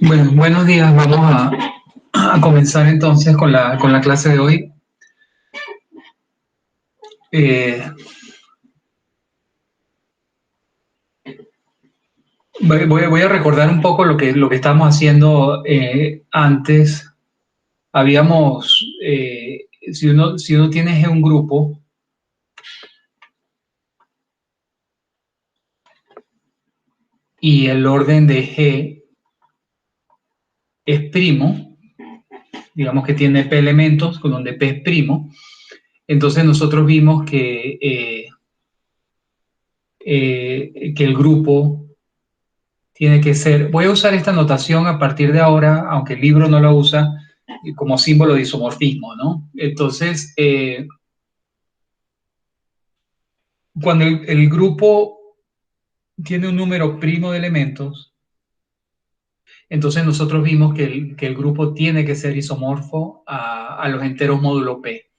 Bueno, buenos días. Vamos a comenzar entonces con la clase de hoy. Voy a recordar un poco lo que estábamos haciendo antes. Habíamos, si uno tiene un grupo y el orden de G es primo, digamos que tiene P elementos, con donde P es primo, entonces nosotros vimos que el grupo tiene que ser, voy a usar esta notación a partir de ahora, aunque el libro no lo usa, como símbolo de isomorfismo, ¿no? Entonces, cuando el grupo tiene un número primo de elementos, entonces nosotros vimos que el grupo tiene que ser isomorfo a los enteros módulo P.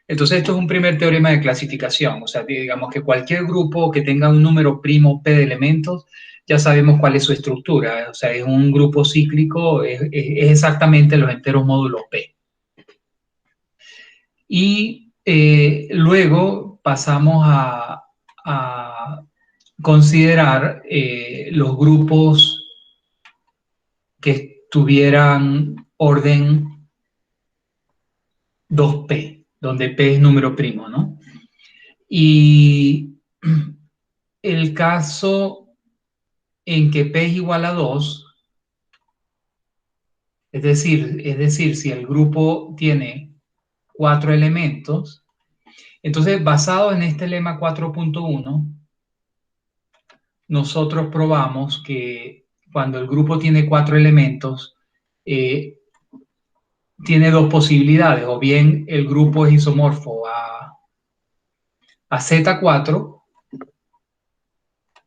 Entonces, esto es un primer teorema de clasificación, o sea, digamos que cualquier grupo que tenga un número primo P de elementos, ya sabemos cuál es su estructura, o sea, es un grupo cíclico, es exactamente los enteros módulos P. Y luego pasamos a considerar los grupos que tuvieran orden 2P, donde P es número primo, ¿no? Y el caso en que P es igual a 2, es decir, si el grupo tiene 4 elementos, entonces basado en este lema 4.1, nosotros probamos que cuando el grupo tiene 4 elementos, tiene dos posibilidades, o bien el grupo es isomorfo a Z4,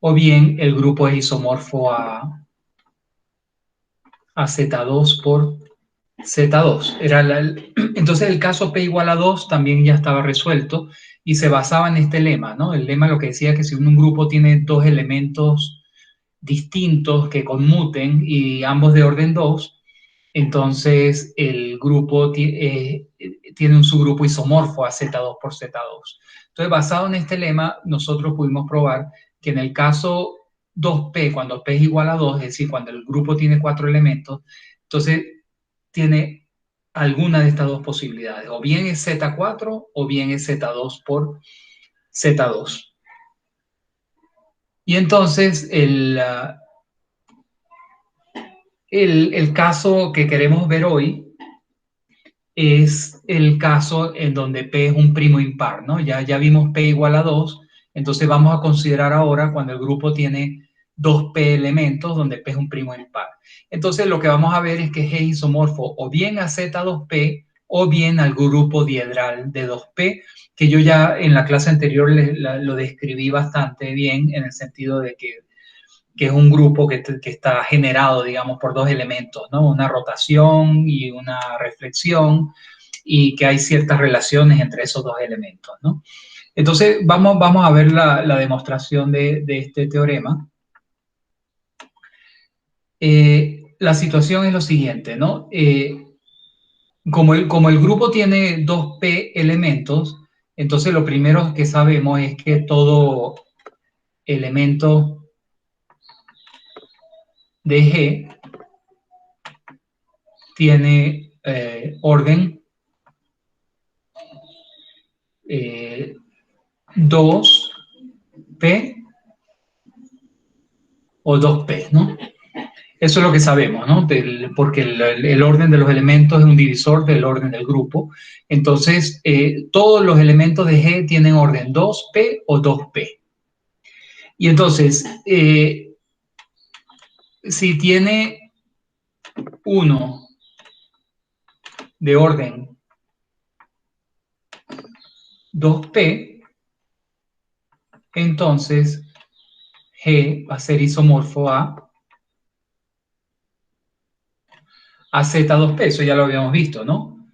o bien el grupo es isomorfo a Z2 por Z2. Entonces el caso P igual a 2 también ya estaba resuelto y se basaba en este lema, ¿no? El lema lo que decía que si un grupo tiene dos elementos distintos que conmuten y ambos de orden 2, entonces el grupo tiene un subgrupo isomorfo a Z2 por Z2. Entonces, basado en este lema, nosotros pudimos probar que en el caso 2P, cuando P es igual a 2, es decir, cuando el grupo tiene 4 elementos, entonces tiene alguna de estas dos posibilidades, o bien es Z4 o bien es Z2 por Z2. Y entonces el caso que queremos ver hoy es el caso en donde P es un primo impar, ¿no? Ya vimos P igual a 2, entonces vamos a considerar ahora cuando el grupo tiene 2P elementos donde P es un primo impar. Entonces lo que vamos a ver es que G es isomorfo o bien a Z2P o bien al grupo diedral de 2P, que yo ya en la clase anterior lo describí bastante bien en el sentido de que es un grupo que está generado, digamos, por dos elementos, ¿no? Una rotación y una reflexión, y que hay ciertas relaciones entre esos dos elementos, ¿no? Entonces, vamos a ver la demostración de este teorema. La situación es lo siguiente, ¿no? Como el grupo tiene 2P elementos, entonces lo primero que sabemos es que todo elemento de G tiene orden 2P o 2P, ¿no? Eso es lo que sabemos, ¿no? Porque el orden de los elementos es un divisor del orden del grupo. Entonces, todos los elementos de G tienen orden 2P o 2P. Y entonces, si tiene uno de orden 2P, entonces G va a ser isomorfo a Z2P, eso ya lo habíamos visto, ¿no?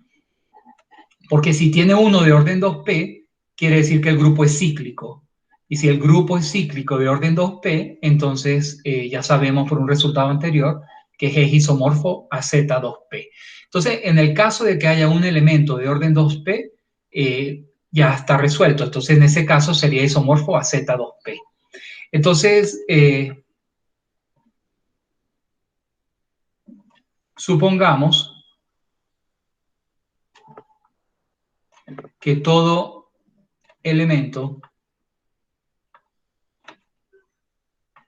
Porque si tiene uno de orden 2P, quiere decir que el grupo es cíclico. Y si el grupo es cíclico de orden 2p, entonces ya sabemos por un resultado anterior que es isomorfo a Z2p. Entonces, en el caso de que haya un elemento de orden 2p, ya está resuelto. Entonces, en ese caso sería isomorfo a Z2p. Entonces, supongamos que todo elemento,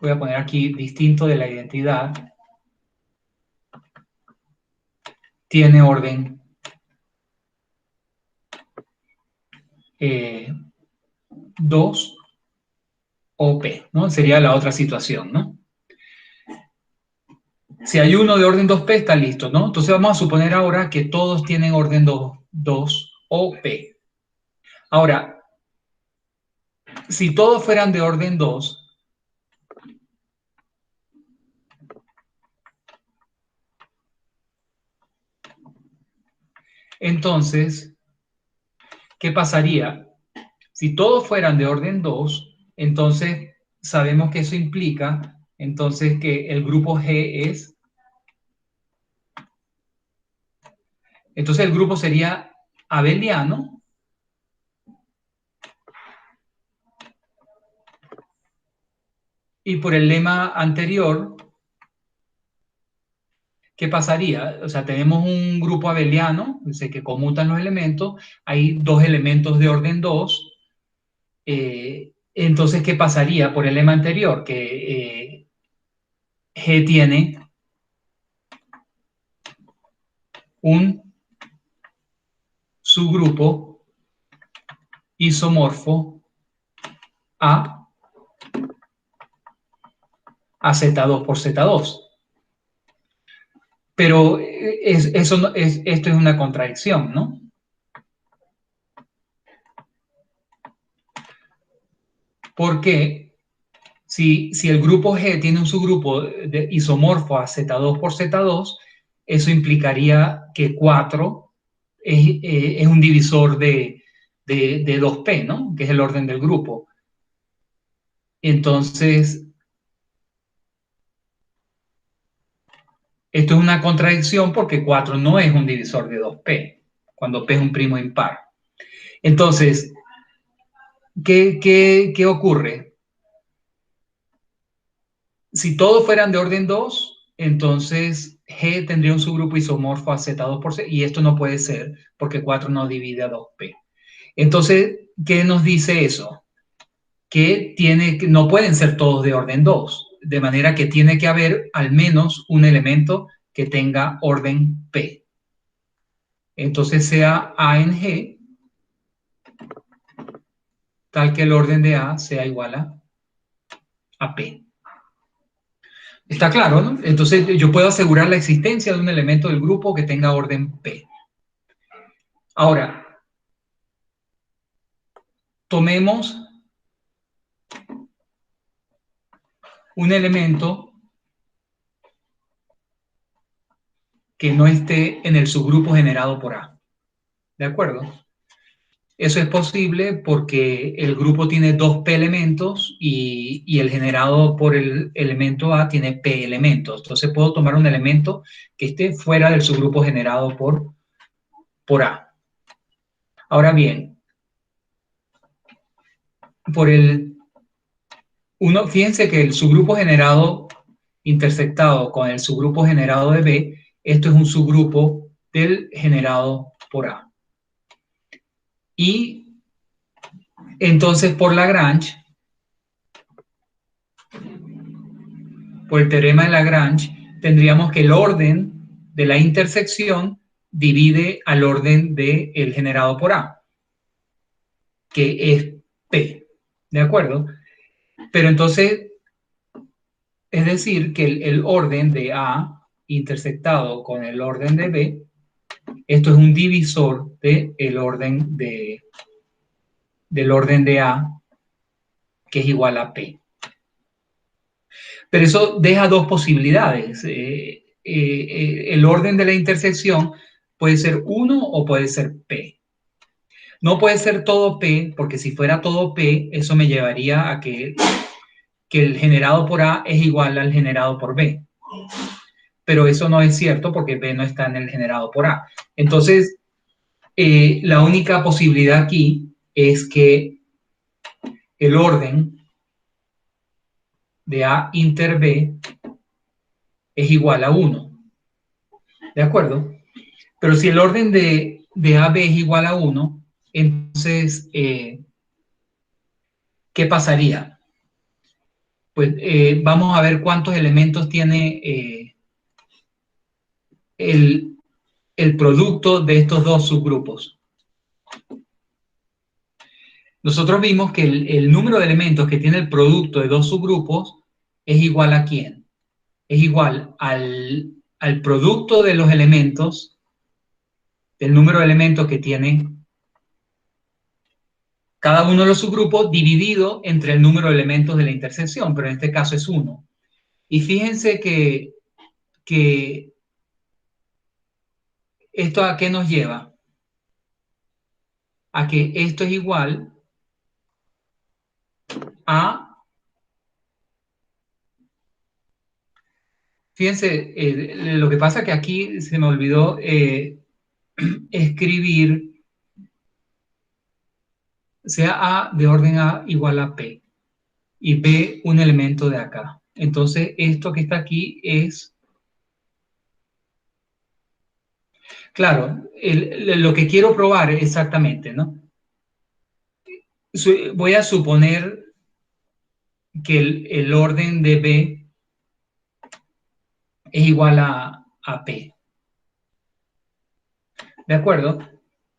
voy a poner aquí distinto de la identidad, tiene orden 2 o P, ¿no? Sería la otra situación, ¿no? Si hay uno de orden 2P, está listo, ¿no? Entonces vamos a suponer ahora que todos tienen orden 2 o P. Ahora, si todos fueran de orden 2, entonces, ¿qué pasaría? Si todos fueran de orden 2, entonces sabemos que eso implica entonces que el grupo G es, entonces el grupo sería abeliano y por el lema anterior, ¿qué pasaría? O sea, tenemos un grupo abeliano, dice que conmutan los elementos, hay dos elementos de orden 2, entonces, ¿qué pasaría por el lema anterior? Que G tiene un subgrupo isomorfo a Z2 por Z2. Pero esto es una contradicción, ¿no? Porque si el grupo G tiene un subgrupo isomorfo a Z2 por Z2, eso implicaría que 4 es un divisor de 2P, ¿no? Que es el orden del grupo. Entonces, esto es una contradicción porque 4 no es un divisor de 2P, cuando P es un primo impar. Entonces, ¿qué ocurre? Si todos fueran de orden 2, entonces G tendría un subgrupo isomorfo a Z2 por Z, y esto no puede ser porque 4 no divide a 2P. Entonces, ¿qué nos dice eso? Que no pueden ser todos de orden 2, de manera que tiene que haber al menos un elemento que tenga orden P. Entonces sea A en G, tal que el orden de A sea igual a P. Está claro, ¿no? Entonces yo puedo asegurar la existencia de un elemento del grupo que tenga orden P. Ahora, tomemos un elemento que no esté en el subgrupo generado por A. ¿De acuerdo? Eso es posible porque el grupo tiene 2P elementos y el generado por el elemento A tiene P elementos. Entonces puedo tomar un elemento que esté fuera del subgrupo generado por A. Ahora bien, fíjense que el subgrupo generado intersectado con el subgrupo generado de B, esto es un subgrupo del generado por A. Y entonces por Lagrange, por el teorema de Lagrange, tendríamos que el orden de la intersección divide al orden del generado por A, que es P. ¿De acuerdo? Pero entonces, es decir, que el orden de A intersectado con el orden de B, esto es un divisor del orden de A, que es igual a P. Pero eso deja dos posibilidades. El orden de la intersección puede ser 1 o puede ser P. No puede ser todo P, porque si fuera todo P, eso me llevaría a que el generado por A es igual al generado por B. Pero eso no es cierto porque B no está en el generado por A. Entonces, la única posibilidad aquí es que el orden de A inter B es igual a 1. ¿De acuerdo? Pero si el orden de AB es igual a 1, entonces, ¿qué pasaría? Pues vamos a ver cuántos elementos tiene el, el producto de estos dos subgrupos. Nosotros vimos que el número de elementos que tiene el producto de dos subgrupos es igual a ¿quién? Es igual al producto de los elementos, del número de elementos que tiene cada uno de los subgrupos dividido entre el número de elementos de la intersección, pero en este caso es 1. Y fíjense que esto a qué nos lleva, a que esto es igual a, fíjense, lo que pasa que aquí se me olvidó escribir, sea A de orden A igual a P y B un elemento de acá. Entonces esto que está aquí es, claro, lo que quiero probar exactamente, ¿no? Voy a suponer que el orden de B es igual a P. ¿De acuerdo?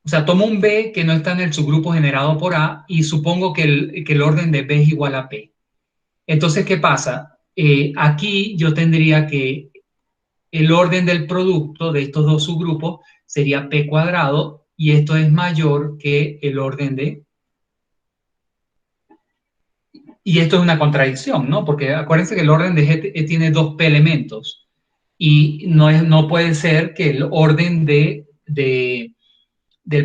O sea, tomo un B que no está en el subgrupo generado por A y supongo que el orden de B es igual a P. Entonces, ¿qué pasa? Aquí yo tendría que el orden del producto de estos dos subgrupos sería P cuadrado y esto es mayor que el orden de... Y esto es una contradicción, ¿no? Porque acuérdense que el orden de G tiene dos P elementos y no puede ser que el orden del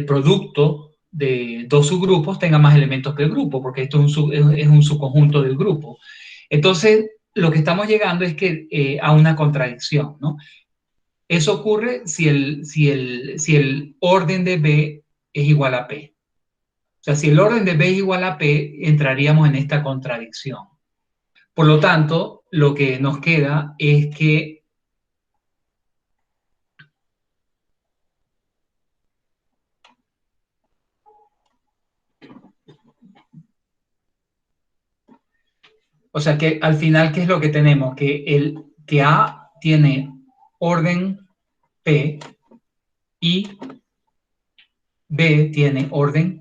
producto de dos subgrupos tenga más elementos que el grupo, porque esto es un subconjunto del grupo. Entonces, lo que estamos llegando es que a una contradicción, ¿no? Eso ocurre si el orden de B es igual a P. O sea, si el orden de B es igual a P, entraríamos en esta contradicción. Por lo tanto, lo que nos queda es que o sea, que al final, ¿qué es lo que tenemos? Que A tiene orden P y B tiene orden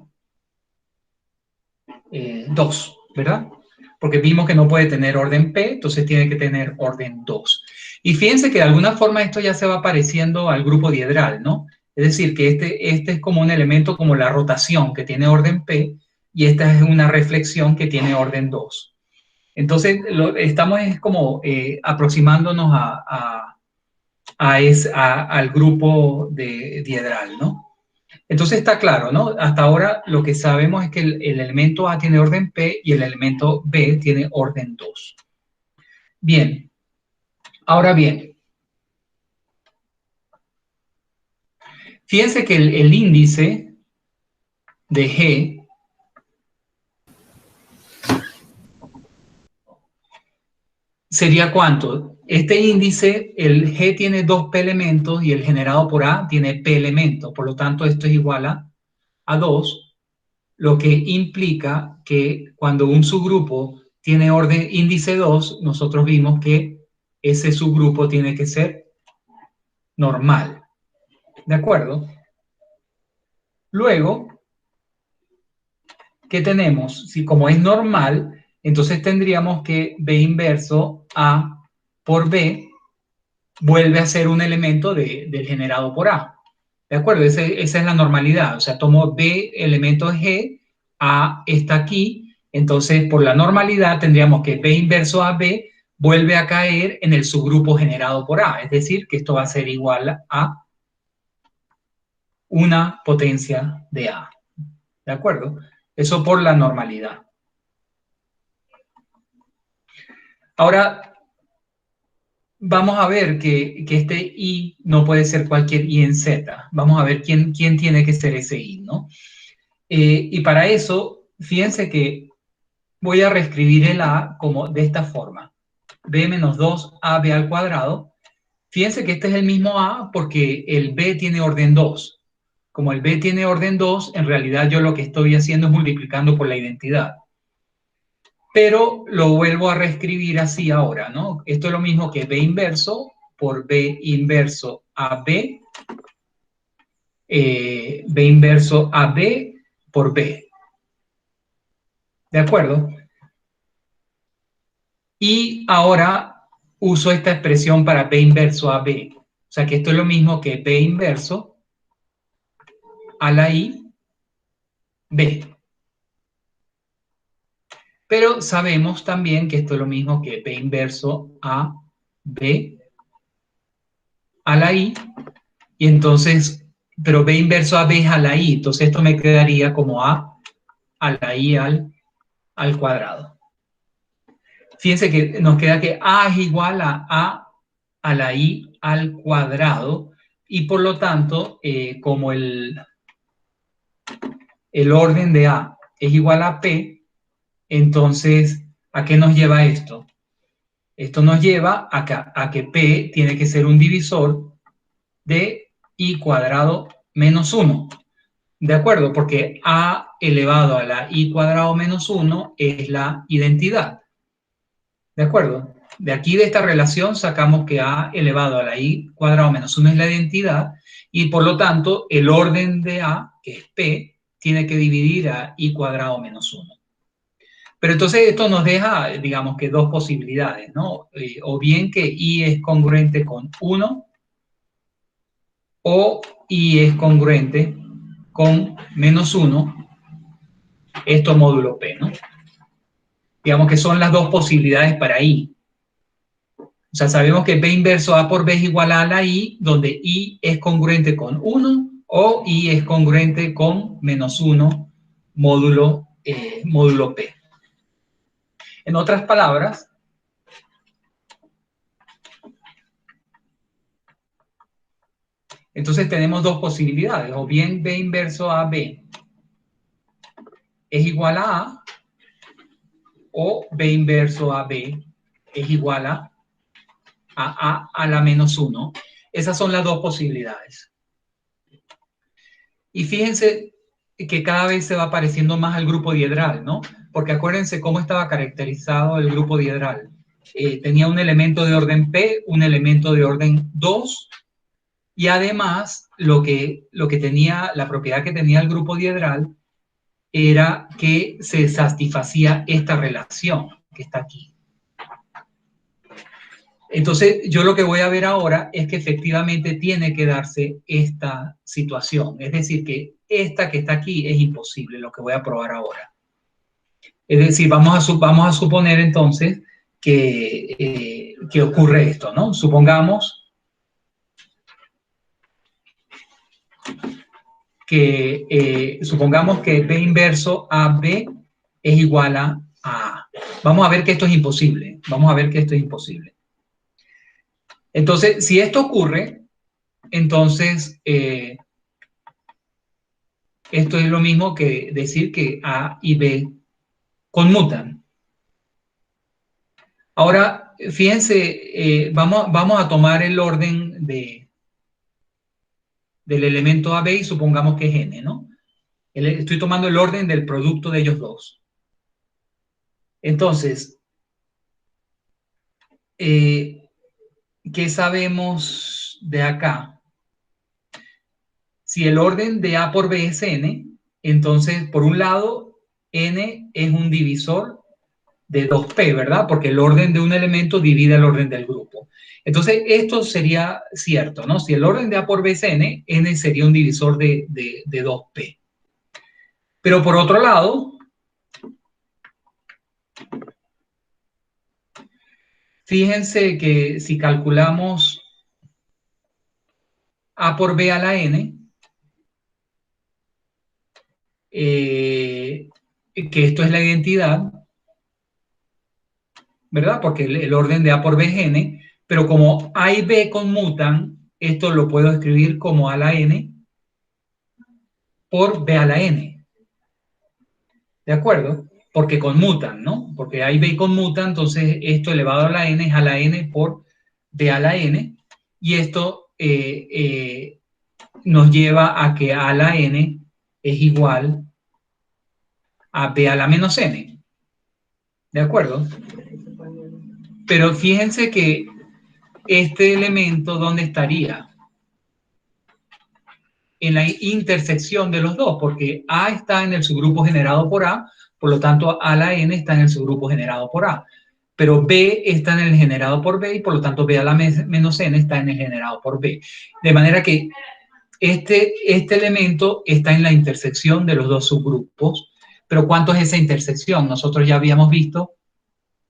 2, ¿verdad? Porque vimos que no puede tener orden P, entonces tiene que tener orden 2. Y fíjense que de alguna forma esto ya se va pareciendo al grupo diedral, ¿no? Es decir, que este es como un elemento como la rotación que tiene orden P y esta es una reflexión que tiene orden 2. Entonces, estamos como aproximándonos al grupo de diedral, ¿no? Entonces está claro, ¿no? Hasta ahora lo que sabemos es que el elemento A tiene orden P y el elemento B tiene orden 2. Bien, ahora bien, fíjense que el índice de G sería ¿cuánto? Este índice, el G tiene dos P elementos y el generado por A tiene P elementos, por lo tanto esto es igual a 2, lo que implica que cuando un subgrupo tiene orden índice 2, nosotros vimos que ese subgrupo tiene que ser normal. ¿De acuerdo? Luego, ¿qué tenemos? Si como es normal, entonces tendríamos que B inverso A por B vuelve a ser un elemento del generado por A. ¿De acuerdo? Esa es la normalidad. O sea, tomo B elemento de G, A está aquí, entonces por la normalidad tendríamos que B inverso a B vuelve a caer en el subgrupo generado por A. Es decir, que esto va a ser igual a una potencia de A. ¿De acuerdo? Eso por la normalidad. Ahora, vamos a ver que este I no puede ser cualquier I en Z. Vamos a ver quién tiene que ser ese I, ¿no? Y para eso, fíjense que voy a reescribir el A como de esta forma. B menos 2AB al cuadrado. Fíjense que este es el mismo A porque el B tiene orden 2. Como el B tiene orden 2, en realidad yo lo que estoy haciendo es multiplicando por la identidad. Pero lo vuelvo a reescribir así ahora, ¿no? Esto es lo mismo que B inverso por B inverso AB, B inverso AB por B. ¿De acuerdo? Y ahora uso esta expresión para B inverso AB. O sea que esto es lo mismo que B inverso a la I B. Pero sabemos también que esto es lo mismo que B inverso a B a la I. Y entonces, pero B inverso a B es a la I. Entonces esto me quedaría como A la I al cuadrado. Fíjense que nos queda que A es igual a la I al cuadrado. Y por lo tanto, como el orden de A es igual a P, entonces, ¿a qué nos lleva esto? Esto nos lleva a que P tiene que ser un divisor de I cuadrado menos 1. ¿De acuerdo? Porque A elevado a la I cuadrado menos 1 es la identidad. ¿De acuerdo? De aquí, de esta relación, sacamos que A elevado a la I cuadrado menos 1 es la identidad y por lo tanto el orden de A, que es P, tiene que dividir a I cuadrado menos 1. Pero entonces esto nos deja, digamos que dos posibilidades, ¿no? O bien que I es congruente con 1 o I es congruente con menos 1, esto módulo P, ¿no? Digamos que son las dos posibilidades para I. O sea, sabemos que B inverso A por B es igual a la I, donde I es congruente con 1 o I es congruente con menos 1 módulo P. En otras palabras, entonces tenemos dos posibilidades, o bien B inverso a B es igual a o B inverso a B es igual a la menos 1. Esas son las dos posibilidades. Y fíjense que cada vez se va pareciendo más al grupo diedral, ¿no? Porque acuérdense cómo estaba caracterizado el grupo diedral. Tenía un elemento de orden P, un elemento de orden 2, y además lo que tenía, la propiedad que tenía el grupo diedral era que se satisfacía esta relación que está aquí. Entonces, yo lo que voy a ver ahora es que efectivamente tiene que darse esta situación. Es decir, que esta que está aquí es imposible, lo que voy a probar ahora. Es decir, vamos a suponer entonces que ocurre esto, ¿no? Supongamos que B inverso a B es igual a A. Vamos a ver que esto es imposible. Vamos a ver que esto es imposible. Entonces, si esto ocurre, entonces esto es lo mismo que decir que A y B conmutan. Ahora, fíjense, vamos a tomar el orden del elemento AB y supongamos que es N, ¿no? Estoy tomando el orden del producto de ellos dos. Entonces, ¿qué sabemos de acá? Si el orden de A por B es N, entonces, por un lado, N es un divisor de 2P, ¿verdad? Porque el orden de un elemento divide el orden del grupo. Entonces, esto sería cierto, ¿no? Si el orden de A por B es N, N sería un divisor de 2P. Pero por otro lado, fíjense que si calculamos A por B a la N, que esto es la identidad, ¿verdad? Porque el orden de A por B es N, pero como A y B conmutan, esto lo puedo escribir como A a la N por B a la N, ¿de acuerdo? Porque conmutan, ¿no? Porque A y B conmutan, entonces esto elevado a la N es A a la N por B a la N, y esto nos lleva a que A a la N es igual a B a la menos N, ¿de acuerdo? Pero fíjense que este elemento, ¿dónde estaría? En la intersección de los dos, porque A está en el subgrupo generado por A, por lo tanto A a la N está en el subgrupo generado por A, pero B está en el generado por B y por lo tanto B a la menos N está en el generado por B. De manera que este elemento está en la intersección de los dos subgrupos, pero ¿cuánto es esa intersección? Nosotros ya habíamos visto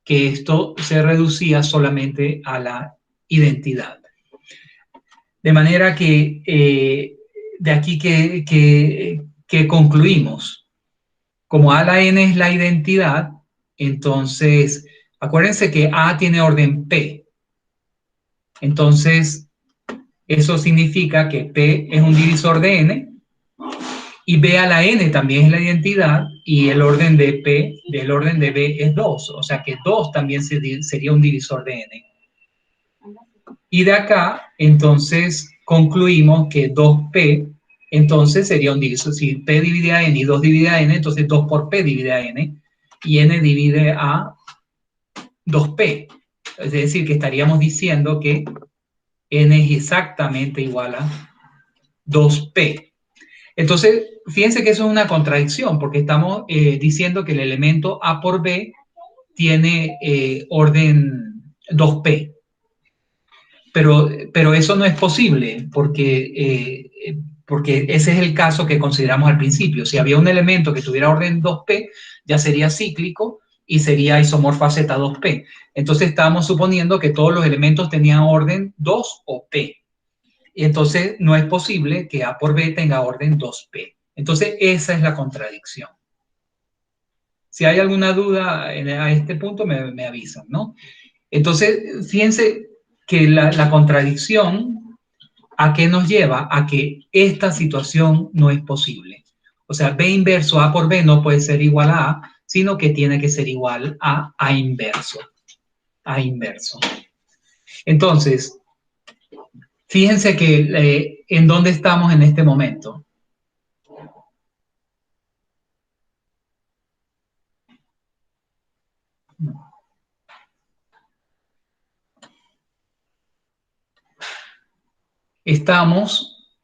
que esto se reducía solamente a la identidad. De manera que de aquí que concluimos, como A a la N es la identidad, entonces acuérdense que A tiene orden P. Entonces, eso significa que P es un divisor de N y B a la N también es la identidad y el orden de P del orden de B es 2. O sea que 2 también sería un divisor de N. Y de acá, entonces, concluimos que 2P, entonces sería un divisor. Si P divide a N y 2 divide a N, entonces 2 por P divide a N y N divide a 2P. Es decir, que estaríamos diciendo que N es exactamente igual a 2P. Entonces, fíjense que eso es una contradicción, porque estamos diciendo que el elemento A por B tiene orden 2P. Pero eso no es posible porque ese es el caso que consideramos al principio. Si había un elemento que tuviera orden 2P, ya sería cíclico y sería isomorfo a Z2P. Entonces estábamos suponiendo que todos los elementos tenían orden 2 o P. Y entonces no es posible que A por B tenga orden 2P. Entonces esa es la contradicción. Si hay alguna duda a este punto, me avisan, ¿no? Entonces, fíjense que la contradicción, ¿a qué nos lleva? A que esta situación no es posible. O sea, B inverso A por B no puede ser igual a A, sino que tiene que ser igual a A inverso. A inverso. Entonces, fíjense que en dónde estamos en este momento. Estamos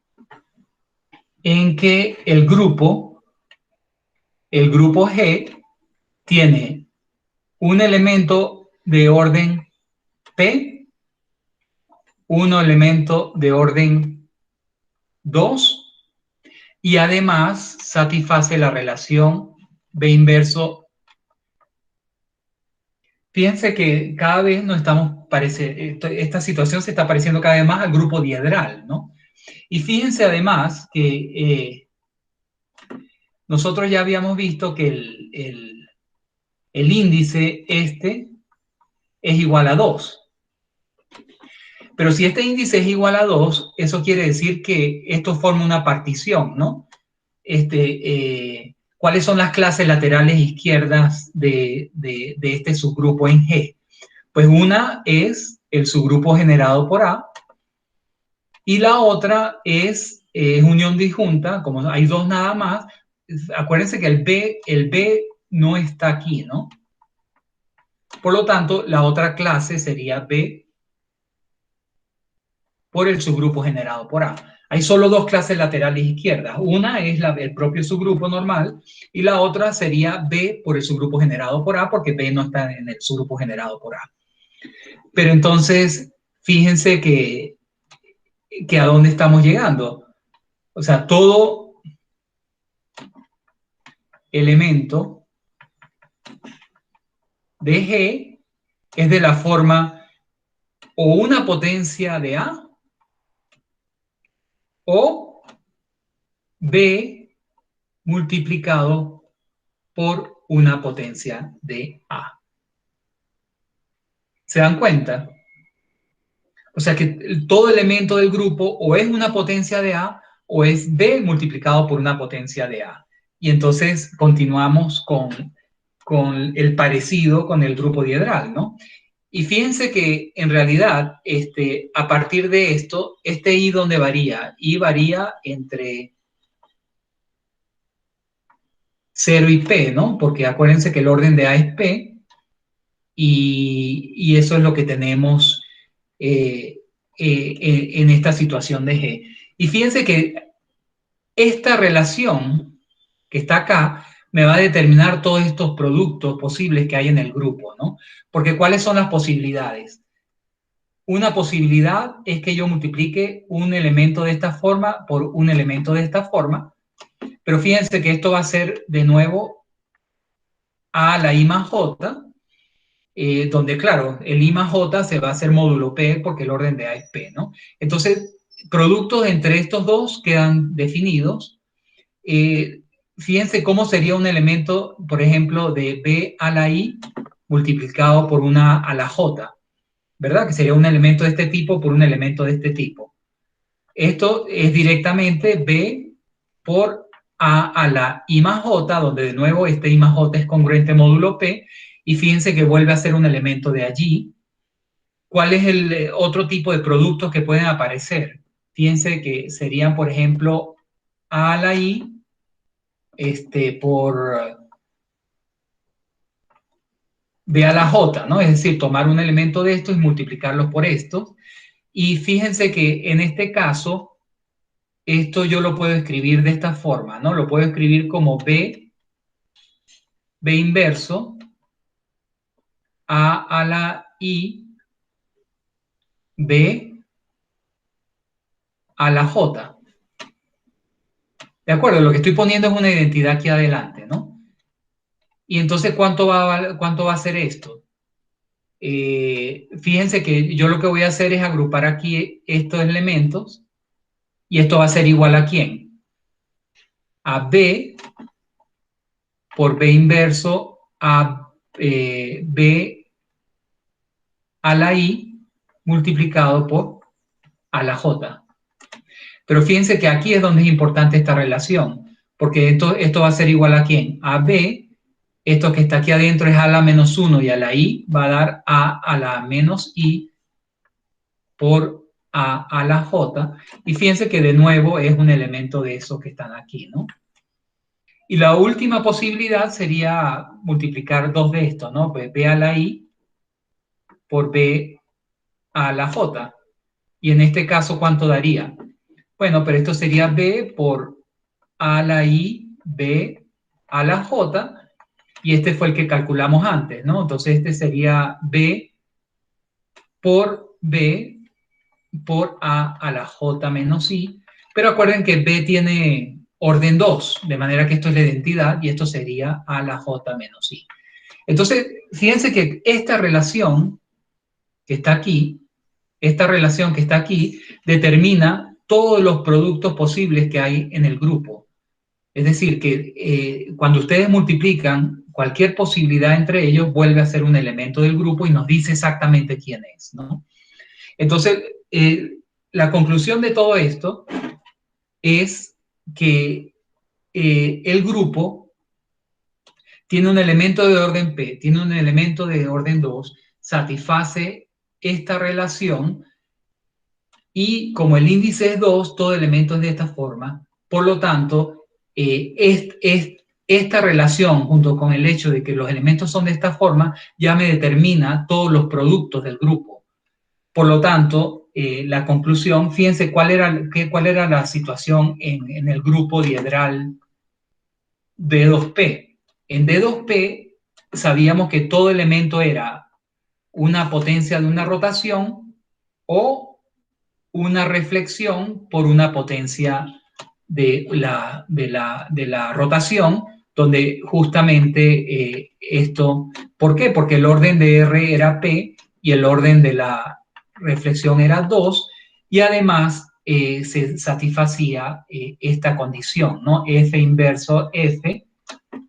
en que el grupo G tiene un elemento de orden P, un elemento de orden 2 y además satisface la relación B inverso. Fíjense que cada vez nos esta situación se está pareciendo cada vez más al grupo diedral, ¿no? Y fíjense además que nosotros ya habíamos visto que el índice este es igual a 2. Pero si este índice es igual a 2, eso quiere decir que esto forma una partición, ¿no? ¿Cuáles son las clases laterales izquierdas de este subgrupo en G? Pues una es el subgrupo generado por A y la otra es unión disjunta, como hay dos nada más. Acuérdense que el B no está aquí, ¿no? Por lo tanto, la otra clase sería B por el subgrupo generado por A. Hay solo dos clases laterales izquierdas. Una es el propio subgrupo normal y la otra sería B por el subgrupo generado por A, porque B no está en el subgrupo generado por A. Pero entonces, fíjense que a dónde estamos llegando. O sea, todo elemento de G es de la forma o una potencia de A o B multiplicado por una potencia de A. ¿Se dan cuenta? O sea que todo elemento del grupo o es una potencia de A o es B multiplicado por una potencia de A. Y entonces continuamos con el parecido con el grupo diedral, ¿no? Y fíjense que en realidad, a partir de esto, este I ¿dónde varía? I varía entre 0 y P, ¿no? Porque acuérdense que el orden de A es P y eso es lo que tenemos en esta situación de G. Y fíjense que esta relación que está acá me va a determinar todos estos productos posibles que hay en el grupo, ¿no? Porque ¿cuáles son las posibilidades? Una posibilidad es que yo multiplique un elemento de esta forma por un elemento de esta forma, pero fíjense que esto va a ser de nuevo A a la I más J, donde claro, el I más J se va a hacer módulo P porque el orden de A es P, ¿no? Entonces, productos entre estos dos quedan definidos. Fíjense cómo sería un elemento, por ejemplo, de B a la I multiplicado por una a la J, ¿verdad? Que sería un elemento de este tipo por un elemento de este tipo. Esto es directamente B por A a la I más J, donde de nuevo este I más J es congruente módulo P, y fíjense que vuelve a ser un elemento de allí. ¿Cuál es el otro tipo de productos que pueden aparecer? Fíjense que serían, por ejemplo, A a la I por B a la J, ¿no? Es decir, tomar un elemento de estos y multiplicarlos por estos. Y fíjense que en este caso, esto yo lo puedo escribir de esta forma, ¿no? Lo puedo escribir como B inverso A a la I B a la J. ¿De acuerdo? Lo que estoy poniendo es una identidad aquí adelante, ¿no? Y entonces, cuánto va a ser esto? Fíjense que yo lo que voy a hacer es agrupar aquí estos elementos y esto va a ser igual a ¿quién? A B por B inverso a B a la I multiplicado por a la J. Pero fíjense que aquí es donde es importante esta relación, porque esto va a ser igual a ¿quién? A B, esto que está aquí adentro es a la menos 1 y a la I va a dar a la menos I por a la J. Y fíjense que de nuevo es un elemento de esos que están aquí, ¿no? Y la última posibilidad sería multiplicar dos de estos, ¿no? Pues B a la I por B a la J. Y en este caso, ¿cuánto daría? Bueno, pero esto sería B por A a la I, B a la J, y este fue el que calculamos antes, ¿no? Entonces este sería B por B por A la J menos I, pero acuerden que B tiene orden 2, de manera que esto es la identidad y esto sería A la J menos I. Entonces, fíjense que esta relación que está aquí, determina todos los productos posibles que hay en el grupo. Es decir, que cuando ustedes multiplican cualquier posibilidad entre ellos, vuelve a ser un elemento del grupo y nos dice exactamente quién es, ¿no? Entonces, la conclusión de todo esto es que el grupo tiene un elemento de orden P, tiene un elemento de orden 2, satisface esta relación y como el índice es 2, todo elemento es de esta forma. Por lo tanto, esta relación, junto con el hecho de que los elementos son de esta forma, ya me determina todos los productos del grupo. Por lo tanto, la conclusión, fíjense cuál era la situación en el grupo diedral D2P. En D2P sabíamos que todo elemento era una potencia de una rotación o una reflexión por una potencia de la rotación, donde justamente esto, ¿por qué? Porque el orden de R era P y el orden de la reflexión era 2, y además se satisfacía esta condición, ¿no? F inverso F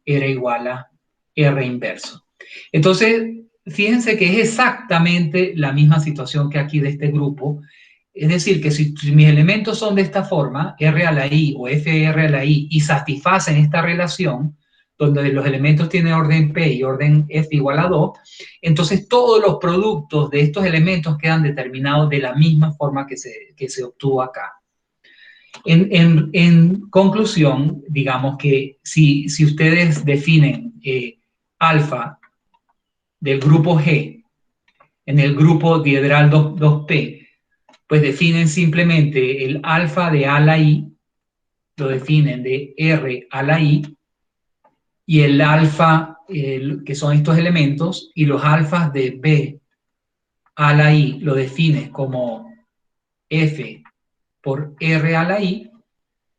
era igual a R inverso. Entonces, fíjense que es exactamente la misma situación que aquí de este grupo. Es decir, que si mis elementos son de esta forma, R a la I o FR a la I, y satisfacen esta relación, donde los elementos tienen orden P y orden F igual a 2, entonces todos los productos de estos elementos quedan determinados de la misma forma que se obtuvo acá. En conclusión, digamos que si ustedes definen alfa del grupo G en el grupo diedral 2P, pues definen simplemente el alfa de A a la I, lo definen de R a la I, y el alfa, que son estos elementos, y los alfas de B a la I lo defines como F por R a la I.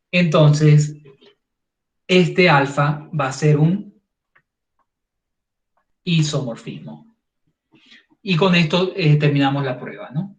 Entonces este alfa va a ser un isomorfismo. Y con esto terminamos la prueba, ¿no?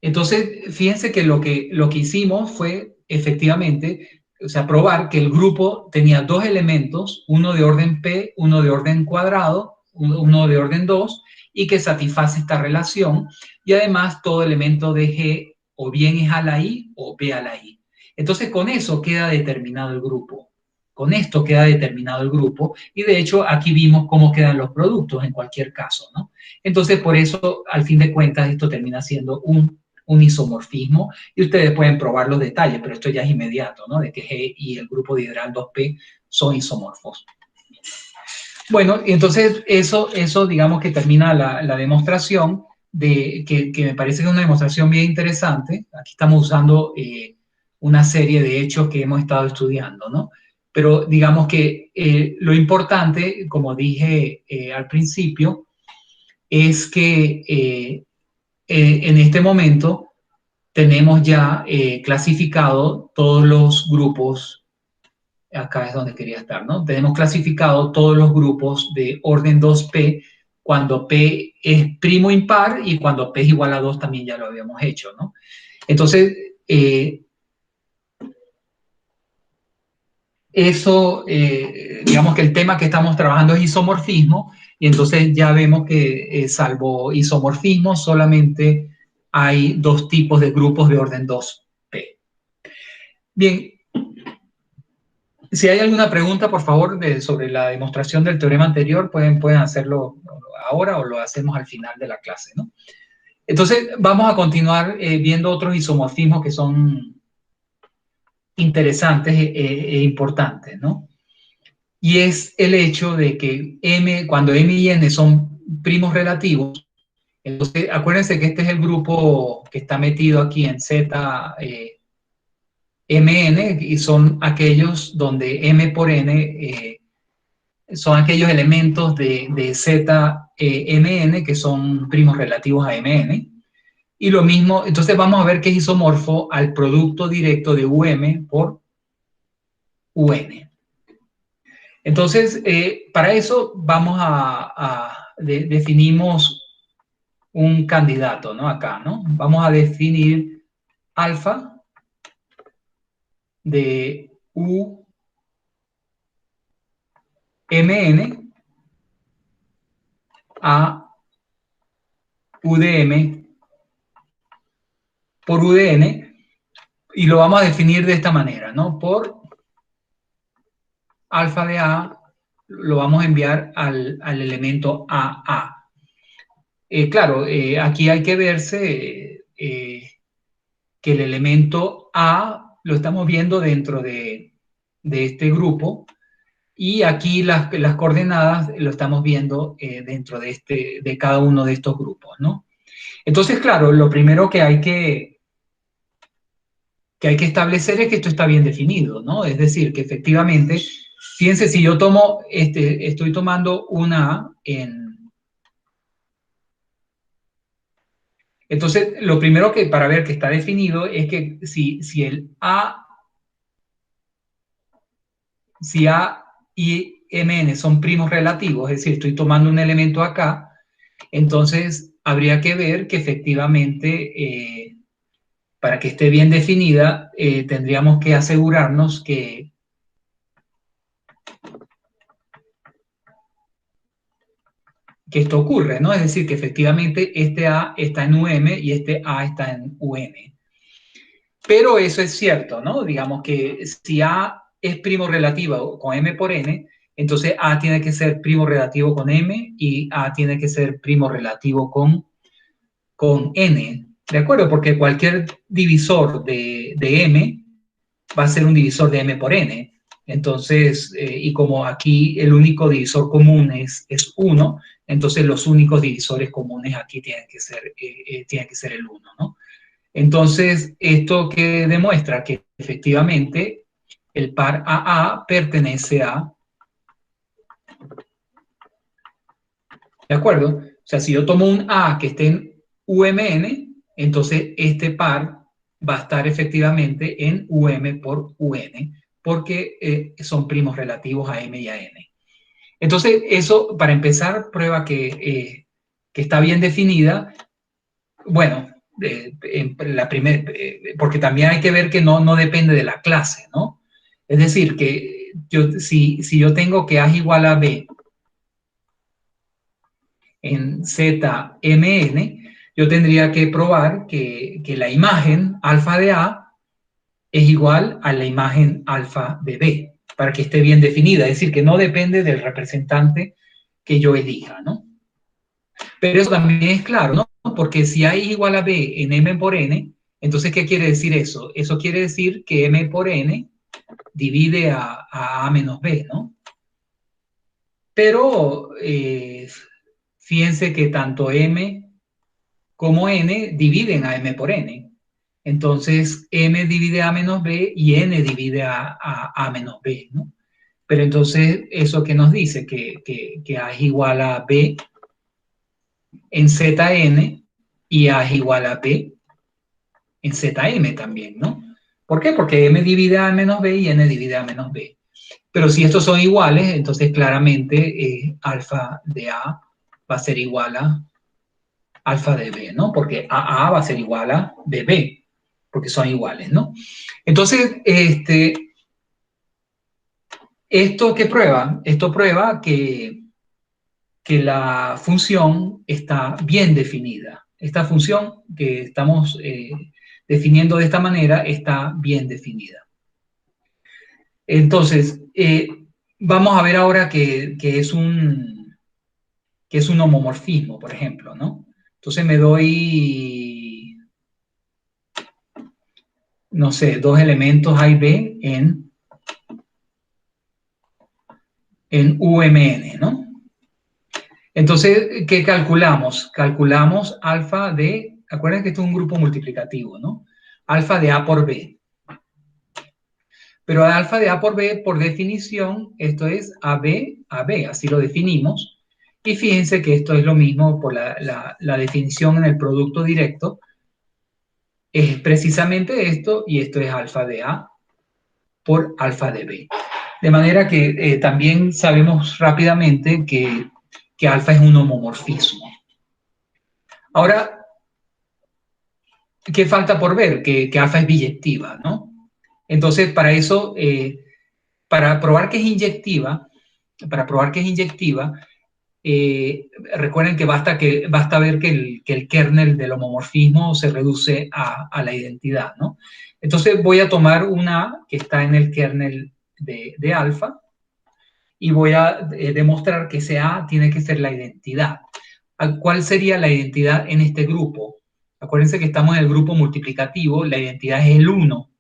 Entonces, fíjense que lo que hicimos fue efectivamente, o sea, probar que el grupo tenía dos elementos, uno de orden P, uno de orden cuadrado, uno de orden 2, y que satisface esta relación. Y además, todo elemento de G o bien es a la I o B a la I. Entonces, con eso queda determinado el grupo. Con esto queda determinado el grupo. Y de hecho, aquí vimos cómo quedan los productos en cualquier caso, ¿no? Entonces, por eso, al fin de cuentas, esto termina siendo un isomorfismo, y ustedes pueden probar los detalles, pero esto ya es inmediato, ¿no? De que G y el grupo diedral 2P son isomorfos. Bueno, entonces eso digamos que termina la demostración, que me parece que es una demostración bien interesante. Aquí estamos usando una serie de hechos que hemos estado estudiando, ¿no? Pero digamos que lo importante, como dije al principio, es que en este momento tenemos ya clasificado todos los grupos, acá es donde quería estar, ¿no? Tenemos clasificado todos los grupos de orden 2P cuando P es primo impar y cuando P es igual a 2 también ya lo habíamos hecho, ¿no? Entonces, digamos que el tema que estamos trabajando es isomorfismo, y entonces ya vemos que salvo isomorfismo solamente hay dos tipos de grupos de orden 2P. Bien, si hay alguna pregunta, por favor, sobre la demostración del teorema anterior, pueden hacerlo ahora o lo hacemos al final de la clase, ¿no? Entonces, vamos a continuar viendo otros isomorfismos que son interesantes e importantes, ¿no? Y es el hecho de que cuando M y N son primos relativos, entonces acuérdense que este es el grupo que está metido aquí en Z, Mn, y son aquellos donde M por N son aquellos elementos de Z, Mn que son primos relativos a Mn. Y lo mismo, entonces vamos a ver que es isomorfo al producto directo de UM por UN. Entonces, para eso vamos definimos un candidato, ¿no? Acá, ¿no? Vamos a definir alfa de UMN a UDM por UDN, y lo vamos a definir de esta manera, ¿no? Por alfa de A lo vamos a enviar al elemento AA. Claro, aquí hay que verse que el elemento A lo estamos viendo dentro de este grupo, y aquí las coordenadas lo estamos viendo dentro de cada uno de estos grupos, ¿no? Entonces, claro, lo primero que hay que establecer es que esto está bien definido, ¿no? Es decir, que efectivamente, fíjense, si yo estoy tomando una A entonces, lo primero que para ver que está definido es que si A y Mn son primos relativos, es decir, estoy tomando un elemento acá, entonces habría que ver que efectivamente para que esté bien definida, tendríamos que asegurarnos que esto ocurre, ¿no? Es decir, que efectivamente este A está en UM y este A está en UM. Pero eso es cierto, ¿no? Digamos que si A es primo relativo con M por N, entonces A tiene que ser primo relativo con M y A tiene que ser primo relativo con N, ¿de acuerdo? Porque cualquier divisor de M va a ser un divisor de M por N. Entonces, y como aquí el único divisor común es 1, entonces los únicos divisores comunes aquí tienen que ser el 1, ¿no? Entonces, esto que demuestra que efectivamente el par AA pertenece a, ¿de acuerdo? O sea, si yo tomo un A que esté en UMN, entonces este par va a estar efectivamente en UM por UN, porque son primos relativos a M y a N. Entonces, eso, para empezar, prueba que está bien definida. Bueno, porque también hay que ver que no depende de la clase, ¿no? Es decir, que si yo tengo que A es igual a B en ZMN, yo tendría que probar que la imagen alfa de A es igual a la imagen alfa de B, para que esté bien definida, es decir, que no depende del representante que yo elija, ¿no? Pero eso también es claro, ¿no? Porque si A es igual a B en M por N, entonces, ¿qué quiere decir eso? Eso quiere decir que M por N divide a menos B, ¿no? Pero fíjense que tanto M como N dividen a M por N. Entonces, M divide A menos B y N divide a menos B, ¿no? Pero entonces, ¿eso qué nos dice? Que A es igual a B en ZN y A es igual a B en ZM también, ¿no? ¿Por qué? Porque M divide A menos B y N divide A menos B. Pero si estos son iguales, entonces claramente alfa de A va a ser igual a alfa de B, ¿no? Porque AA va a ser igual a BB, porque son iguales, ¿no? Entonces, ¿esto qué prueba? Esto prueba que la función está bien definida. Esta función que estamos definiendo de esta manera está bien definida. Entonces, vamos a ver ahora que es un homomorfismo, por ejemplo, ¿no? Entonces me doy, no sé, dos elementos A y B en UMN, ¿no? Entonces, ¿qué calculamos? Calculamos alfa de, acuérdense que esto es un grupo multiplicativo, ¿no? Alfa de A por B. Pero alfa de A por B, por definición, esto es AB a B, así lo definimos. Y fíjense que esto es lo mismo por la definición en el producto directo. Es precisamente esto, y esto es alfa de A por alfa de B. De manera que también sabemos rápidamente que alfa es un homomorfismo. Ahora, ¿qué falta por ver? Que alfa es biyectiva, ¿no? Entonces, para eso, para probar que es inyectiva, recuerden que basta ver que el kernel del homomorfismo se reduce a la identidad, ¿no? Entonces voy a tomar una que está en el kernel de alfa y voy a demostrar que ese A tiene que ser la identidad. ¿Cuál sería la identidad en este grupo? Acuérdense que estamos en el grupo multiplicativo, la identidad es el 1,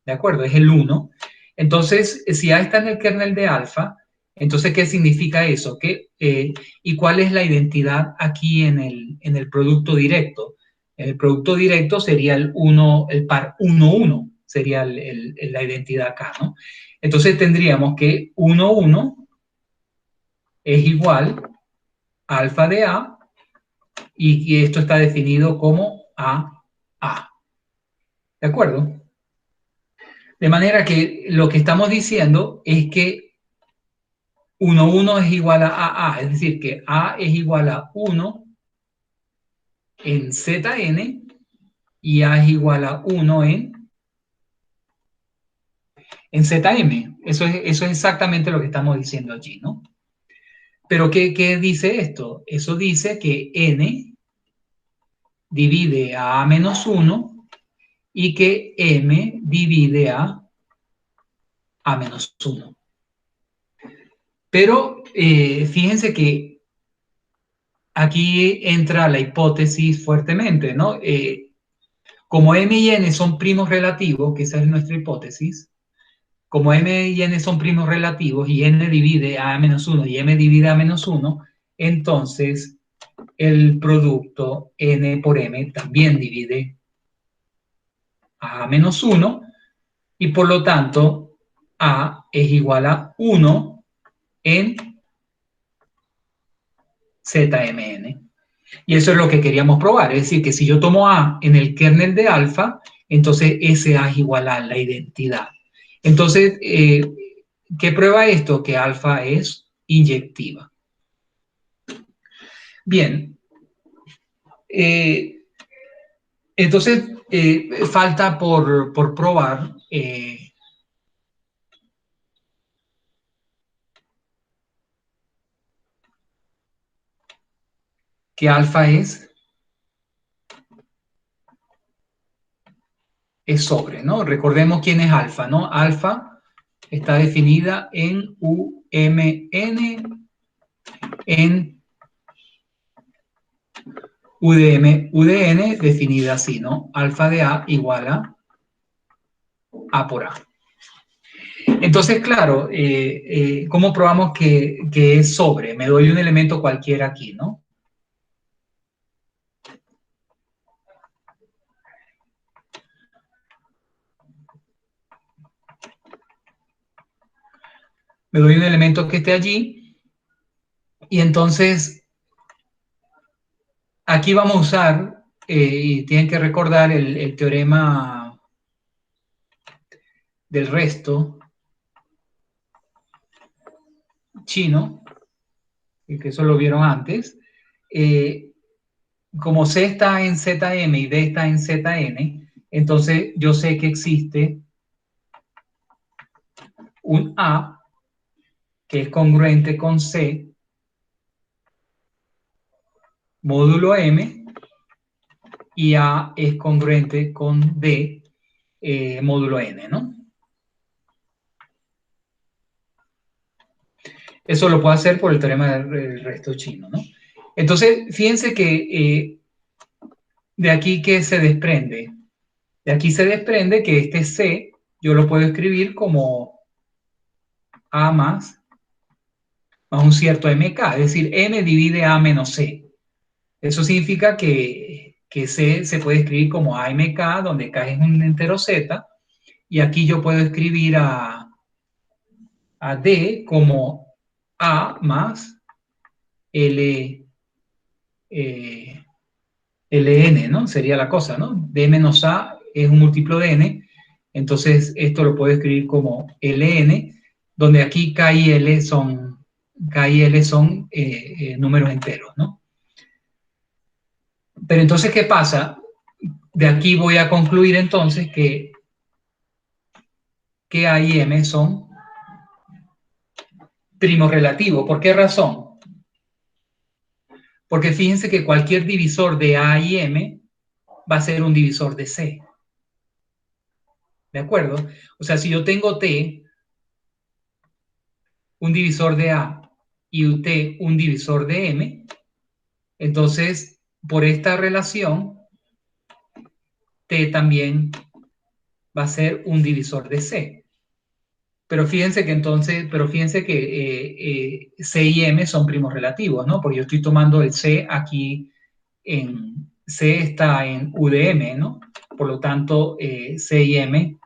¿de acuerdo? Es el 1. Entonces, si A está en el kernel de alfa, entonces, ¿qué significa eso? ¿Y cuál es la identidad aquí en el producto directo? En el producto directo sería el 1, el par 1, 1, sería la identidad acá, ¿no? Entonces tendríamos que 1, 1 es igual a alfa de A y esto está definido como A, A. ¿De acuerdo? De manera que lo que estamos diciendo es que 1, 1 es igual a A, es decir, que A es igual a 1 en Zn y A es igual a 1 en ZM. Eso es exactamente lo que estamos diciendo allí, ¿no? Pero ¿qué dice esto? Eso dice que N divide a menos 1 y que M divide a menos 1. Pero fíjense que aquí entra la hipótesis fuertemente, ¿no? Como M y N son primos relativos, que esa es nuestra hipótesis, como M y N son primos relativos y N divide a menos 1 y M divide a menos 1, entonces el producto N por M también divide a menos 1 y por lo tanto A es igual a 1 en ZMN. Y eso es lo que queríamos probar, es decir, que si yo tomo A en el kernel de alfa, entonces ese A es igual a la identidad. Entonces, ¿qué prueba esto? Que alfa es inyectiva. Bien, entonces falta por probar que alfa es sobre, ¿no? Recordemos quién es alfa, ¿no? Alfa está definida en UMN, en UDN definida así, ¿no? Alfa de A igual A por A. Entonces, claro, ¿cómo probamos que es sobre? Me doy un elemento cualquiera aquí, ¿no? Me doy un elemento que esté allí y entonces aquí vamos a usar, y tienen que recordar el teorema del resto chino, que eso lo vieron antes. Eh, como C está en ZM y D está en ZN, entonces yo sé que existe un A que es congruente con C módulo M y A es congruente con D módulo N, ¿no? Eso lo puedo hacer por el teorema del resto chino, ¿no? Entonces, fíjense que de aquí que se desprende. De aquí se desprende que este C yo lo puedo escribir como A más un cierto MK, es decir, M divide A menos C. Eso significa que C se puede escribir como AMK, donde K es un entero Z, y aquí yo puedo escribir a D como A más L, Ln, ¿no? Sería la cosa, ¿no? D menos A es un múltiplo de N, entonces esto lo puedo escribir como Ln, donde aquí K y L son números enteros, ¿no? Pero entonces, ¿qué pasa? De aquí voy a concluir entonces que A y M son primos relativos. ¿Por qué razón? Porque fíjense que cualquier divisor de A y M va a ser un divisor de C. ¿De acuerdo? O sea, si yo tengo T, un divisor de A, y T, un divisor de M, entonces, por esta relación, T también va a ser un divisor de C. Pero fíjense que C y M son primos relativos, ¿no? Porque yo estoy tomando el C aquí C está en UDM, ¿no? Por lo tanto, C y M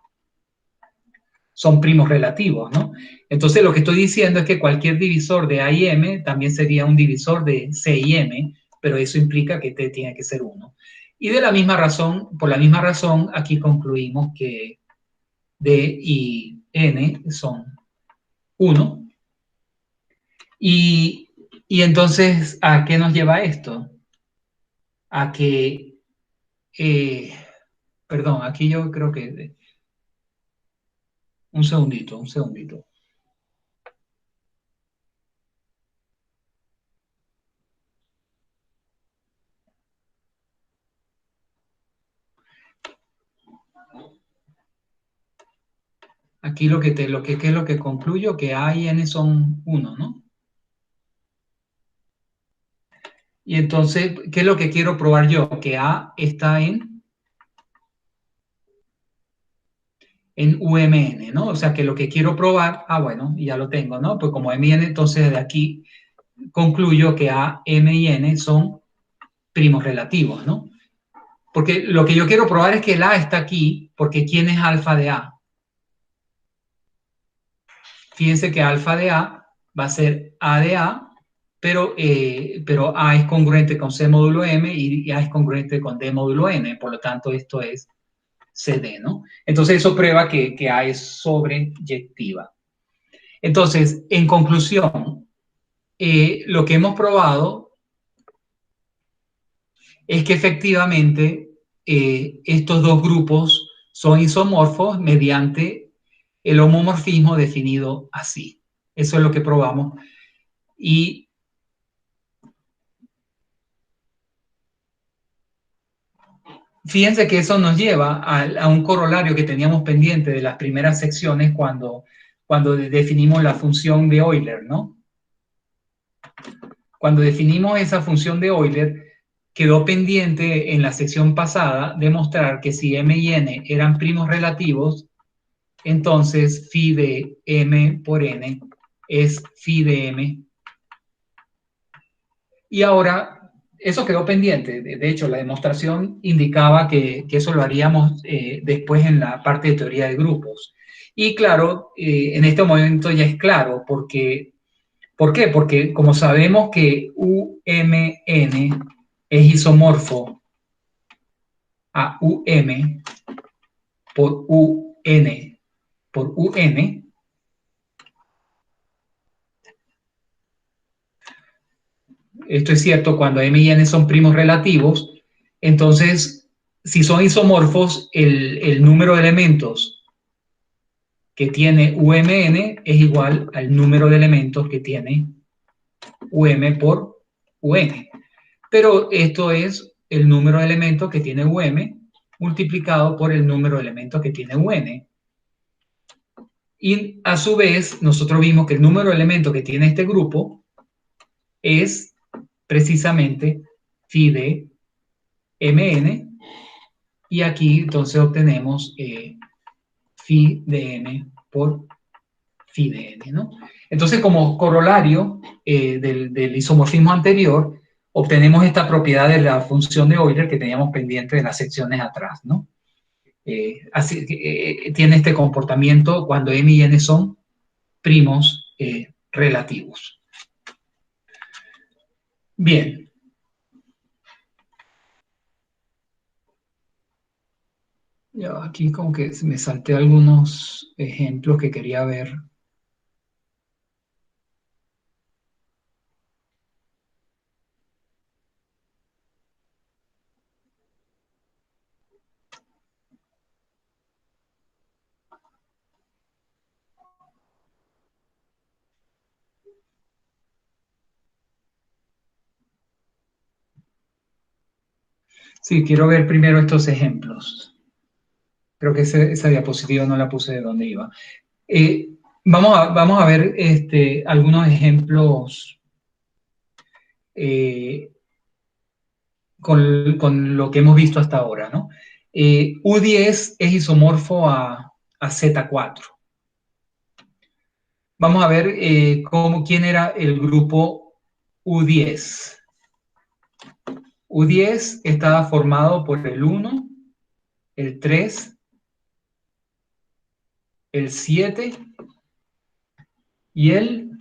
son primos relativos, ¿no? Entonces, lo que estoy diciendo es que cualquier divisor de A y M también sería un divisor de C y M, pero eso implica que T tiene que ser 1. Y de la misma razón, por la misma razón, aquí concluimos que D y N son 1. Y, y entonces, ¿a qué nos lleva esto? A que Perdón, aquí yo creo que... Un segundito, un segundito. Aquí ¿qué es lo que concluyo? Que A y N son uno, ¿no? Y entonces, ¿qué es lo que quiero probar yo? Que A está en UMN, ¿no? O sea, que lo que quiero probar, bueno, ya lo tengo, ¿no? Pues como M y N, entonces de aquí concluyo que A, M y N son primos relativos, ¿no? Porque lo que yo quiero probar es que el A está aquí, porque ¿quién es alfa de A? Fíjense que alfa de A va a ser A de A, pero A es congruente con C módulo M y A es congruente con D módulo N, por lo tanto esto es CD, ¿no? Entonces eso prueba que A es sobreyectiva. Entonces, en conclusión, lo que hemos probado es que efectivamente estos dos grupos son isomorfos mediante el homomorfismo definido así. Eso es lo que probamos. Y fíjense que eso nos lleva a un corolario que teníamos pendiente de las primeras secciones cuando definimos la función de Euler, ¿no? Cuando definimos esa función de Euler, quedó pendiente en la sección pasada demostrar que si m y n eran primos relativos, entonces phi de m por n es phi de m. Y ahora, eso quedó pendiente. De hecho, la demostración indicaba que eso lo haríamos después en la parte de teoría de grupos. Y claro, en este momento ya es claro, porque, ¿por qué? Porque como sabemos que UMN es isomorfo a UM por UN por UN, esto es cierto cuando M y N son primos relativos, entonces, si son isomorfos, el número de elementos que tiene UMN es igual al número de elementos que tiene UM por UN. Pero esto es el número de elementos que tiene UM multiplicado por el número de elementos que tiene UN. Y a su vez, nosotros vimos que el número de elementos que tiene este grupo es precisamente phi de mn, y aquí entonces obtenemos phi de n por phi de n, ¿no? Entonces, como corolario del isomorfismo anterior, obtenemos esta propiedad de la función de Euler que teníamos pendiente de las secciones atrás, ¿no? Así tiene este comportamiento cuando m y n son primos relativos. Bien. Yo aquí como que me salté algunos ejemplos que quería ver. Sí, quiero ver primero estos ejemplos. Creo que esa diapositiva no la puse de dónde iba. Vamos a ver algunos ejemplos eh, con lo que hemos visto hasta ahora, ¿no? U10 es isomorfo a Z4. Vamos a ver quién era el grupo U10. U10 estaba formado por el 1, el 3, el 7 y el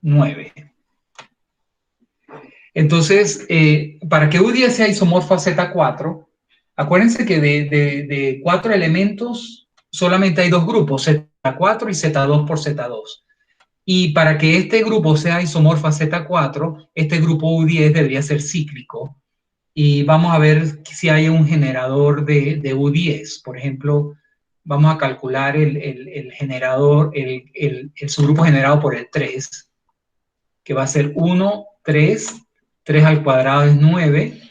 9. Entonces, para que U10 sea isomorfo a Z4, acuérdense que de 4 elementos solamente hay dos grupos, Z4 y Z2 por Z2. Y para que este grupo sea isomorfo a Z4, este grupo U10 debería ser cíclico. y vamos a ver si hay un generador de U10. Por ejemplo, vamos a calcular el generador, el subgrupo generado por el 3, que va a ser 1, 3, 3 al cuadrado es 9,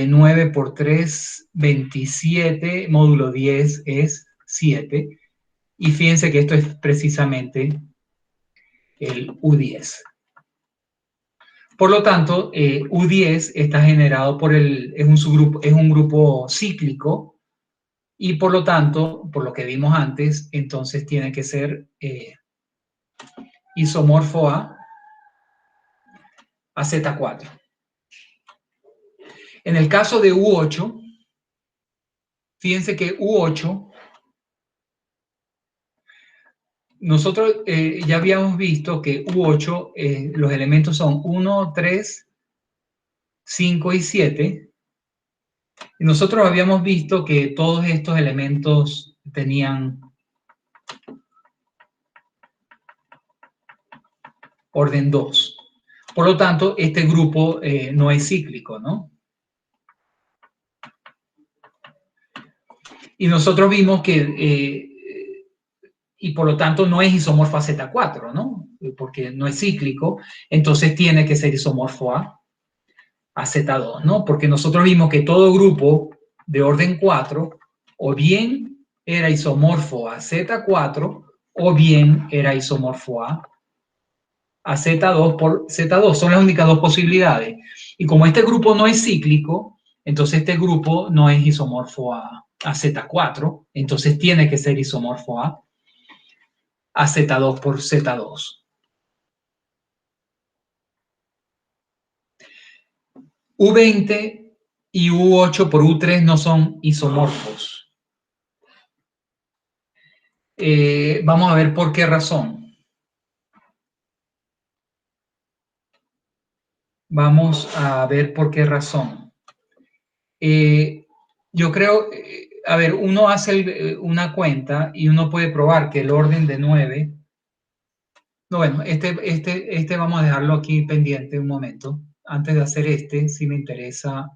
9 por 3, 27, módulo 10 es 7, y fíjense que esto es precisamente el U10. Por lo tanto, U10 está generado por es un subgrupo, es un grupo cíclico, y por lo tanto, por lo que vimos antes, entonces tiene que ser isomorfo a Z4. En el caso de U8, fíjense que U8, nosotros ya habíamos visto que U8, los elementos son 1, 3, 5 y 7. Y nosotros habíamos visto que todos estos elementos tenían orden 2. Por lo tanto, este grupo no es cíclico, ¿no? Y nosotros vimos que, y por lo tanto no es isomorfo a Z4, ¿no? Porque no es cíclico, entonces tiene que ser isomorfo a Z2, ¿no? Porque nosotros vimos que todo grupo de orden 4 o bien era isomorfo a Z4 o bien era isomorfo a Z2 por Z2. Son las únicas dos posibilidades. Y como este grupo no es cíclico, entonces este grupo no es isomorfo a Z4, entonces tiene que ser isomorfo a Z2 por Z2. U20 y U8 por U3 no son isomorfos. Vamos a ver por qué razón. Vamos a ver por qué razón. Yo creo, a ver, uno hace una cuenta y uno puede probar que el orden de 9. No, bueno, este vamos a dejarlo aquí pendiente un momento. Antes de hacer sí me interesa.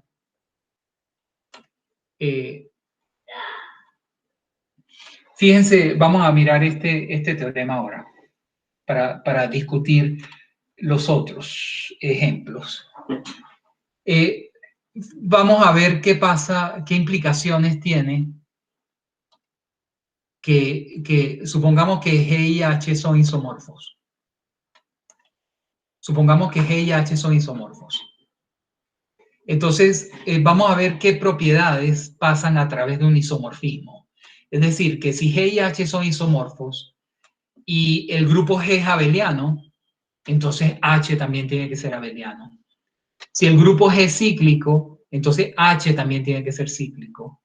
Fíjense, vamos a mirar este teorema ahora para discutir los otros ejemplos. Vamos a ver qué pasa, qué implicaciones tiene que supongamos que G y H son isomorfos. Supongamos que G y H son isomorfos. Entonces, vamos a ver qué propiedades pasan a través de un isomorfismo. Es decir, que si G y H son isomorfos y el grupo G es abeliano, entonces H también tiene que ser abeliano. Si el grupo G es cíclico, entonces H también tiene que ser cíclico.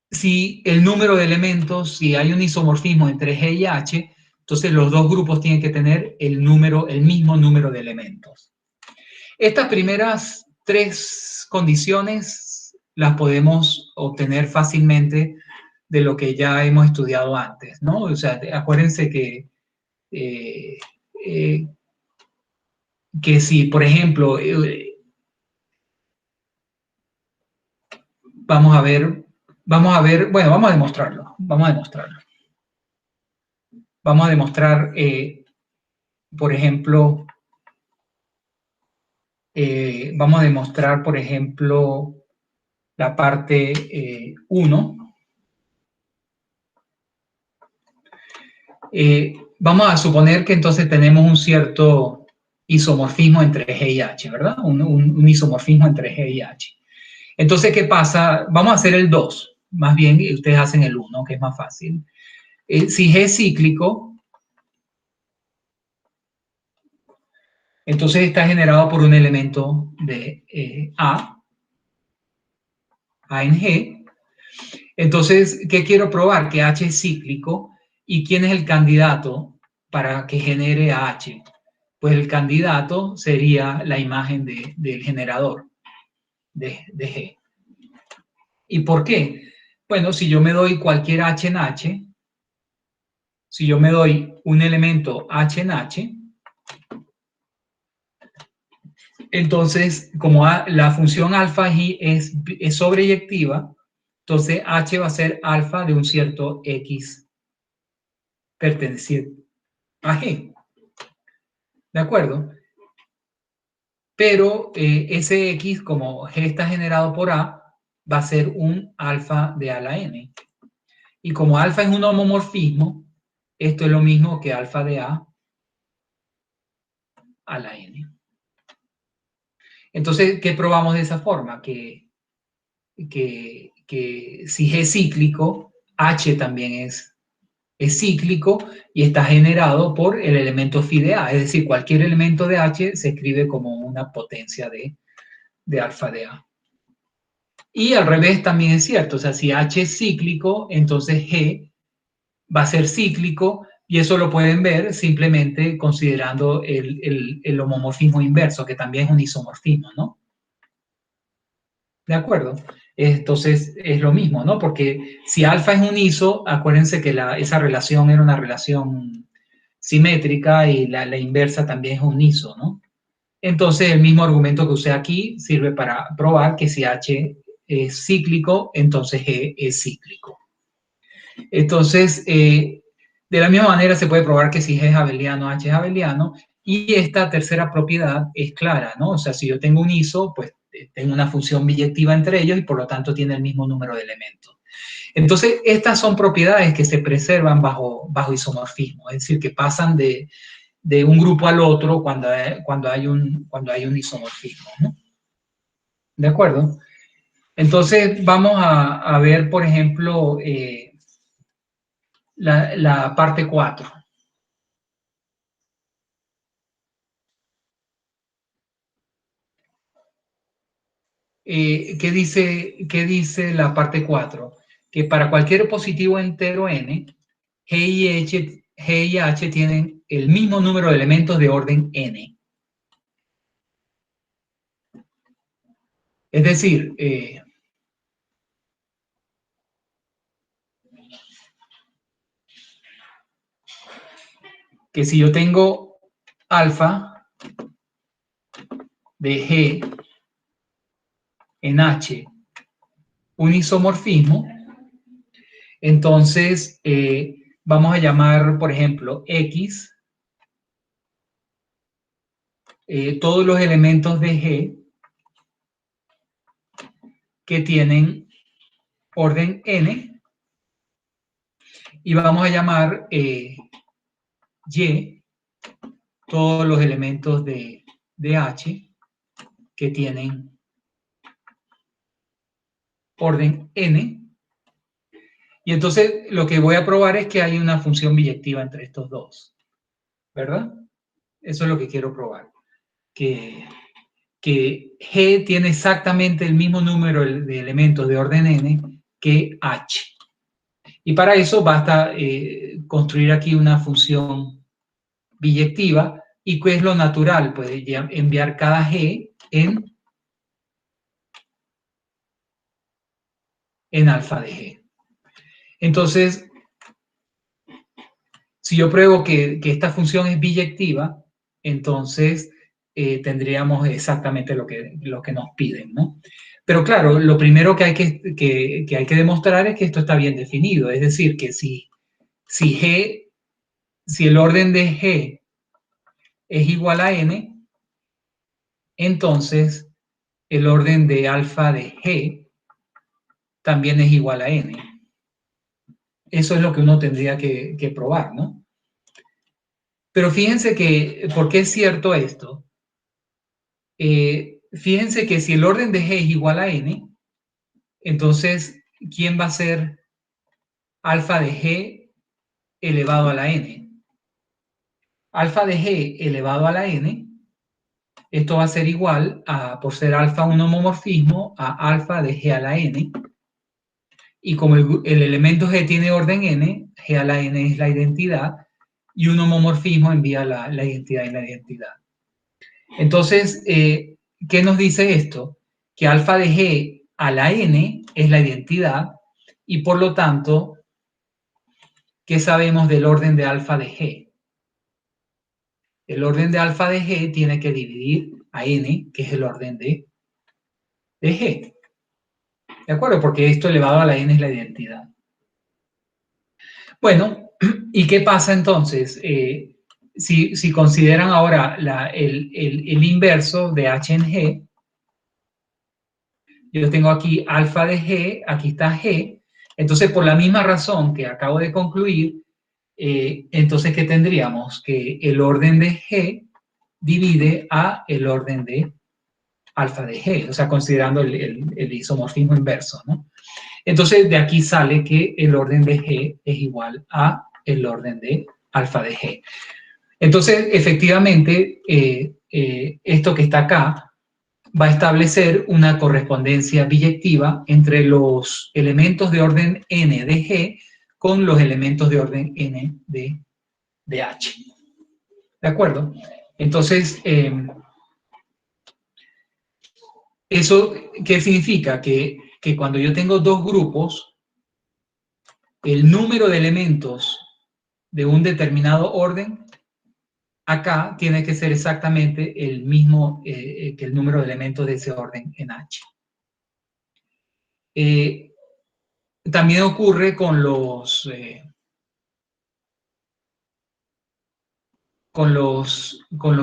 Si el número de elementos, si hay un isomorfismo entre G y H, entonces los dos grupos tienen que tener el mismo número de elementos. Estas primeras tres condiciones las podemos obtener fácilmente de lo que ya hemos estudiado antes, ¿no? O sea, acuérdense que si, por ejemplo, vamos a ver, bueno, vamos a demostrarlo. Vamos a demostrar, por ejemplo, la parte 1. Vamos a suponer que entonces tenemos un cierto isomorfismo entre G y H, ¿verdad? Un isomorfismo entre G y H. Entonces, ¿qué pasa? Vamos a hacer el 2, más bien ustedes hacen el 1, que es más fácil. Si G es cíclico, entonces está generado por un elemento de A en G. Entonces, ¿qué quiero probar? Que H es cíclico. ¿Y quién es el candidato para que genere a H? Pues el candidato sería la imagen del generador de G. ¿Y por qué? Bueno, si yo me doy cualquier H en H, si yo me doy un elemento H en H, Entonces, como la función alfa es sobreyectiva, entonces h va a ser alfa de un cierto x perteneciente a g. ¿De acuerdo? Pero ese x, como g está generado por a, va a ser un alfa de a a la n. Y como alfa es un homomorfismo, esto es lo mismo que alfa de a la n. Entonces, ¿qué probamos de esa forma? Que si G es cíclico, H también es cíclico y está generado por el elemento phi de A. Es decir, cualquier elemento de H se escribe como una potencia de alfa de A. Y al revés también es cierto. O sea, si H es cíclico, entonces G va a ser cíclico y eso lo pueden ver simplemente considerando el homomorfismo inverso, que también es un isomorfismo, ¿no? ¿De acuerdo? Entonces es lo mismo, ¿no? Porque si alfa es un iso, acuérdense que esa relación era una relación simétrica y la inversa también es un iso, ¿no? Entonces el mismo argumento que usé aquí sirve para probar que si H es cíclico, entonces G es cíclico. Entonces, de la misma manera se puede probar que si G es abeliano, H es abeliano, y esta tercera propiedad es clara, ¿no? O sea, si yo tengo un iso, pues tengo una función biyectiva entre ellos y por lo tanto tiene el mismo número de elementos. Entonces, estas son propiedades que se preservan bajo isomorfismo, es decir, que pasan de un grupo al otro cuando hay un isomorfismo, ¿no? ¿De acuerdo? Entonces, vamos a ver, por ejemplo, la parte 4. ¿Qué dice la parte 4? Que para cualquier positivo entero n, G y H tienen el mismo número de elementos de orden n. Es decir, que si yo tengo alfa de G en H un isomorfismo, entonces vamos a llamar, por ejemplo, X, todos los elementos de G que tienen orden n, y vamos a llamar Y todos los elementos de H que tienen orden n. Y entonces lo que voy a probar es que hay una función biyectiva entre estos dos, ¿verdad? Eso es lo que quiero probar. Que G tiene exactamente el mismo número de elementos de orden n que H. Y para eso basta construir aquí una función biyectiva. ¿Y qué es lo natural? Pues enviar cada G en alfa de G. Entonces, si yo pruebo que esta función es biyectiva, entonces tendríamos exactamente lo que nos piden, ¿no? Pero claro, lo primero que hay que demostrar es que esto está bien definido, es decir, que si el orden de G es igual a n, entonces el orden de alfa de G también es igual a n. Eso es lo que uno tendría que probar, ¿no? Pero fíjense que, ¿por qué es cierto esto? Fíjense que si el orden de G es igual a n, entonces, ¿quién va a ser alfa de G elevado a la n? Alfa de G elevado a la n, esto va a ser igual a, por ser alfa un homomorfismo, a alfa de G a la n. Y como el elemento G tiene orden n, G a la n es la identidad, y un homomorfismo envía la identidad en la identidad. Entonces, ¿qué nos dice esto? Que alfa de G a la n es la identidad y por lo tanto, ¿qué sabemos del orden de alfa de G? El orden de alfa de G tiene que dividir a n, que es el orden de G. ¿De acuerdo? Porque esto elevado a la n es la identidad. Bueno, ¿y qué pasa entonces? Si consideran ahora el inverso de h en G, yo tengo aquí alfa de G, aquí está G, entonces por la misma razón que acabo de concluir, entonces ¿qué tendríamos? Que el orden de G divide a el orden de alfa de G, o sea, considerando el isomorfismo inverso, ¿no? Entonces, de aquí sale que el orden de G es igual a el orden de alfa de G. Entonces, efectivamente, esto que está acá va a establecer una correspondencia biyectiva entre los elementos de orden n de G con los elementos de orden n de H. ¿De acuerdo? Entonces, ¿eso qué significa? Que cuando yo tengo dos grupos, el número de elementos de un determinado orden, acá tiene que ser exactamente el mismo que el número de elementos de ese orden en H. También ocurre con los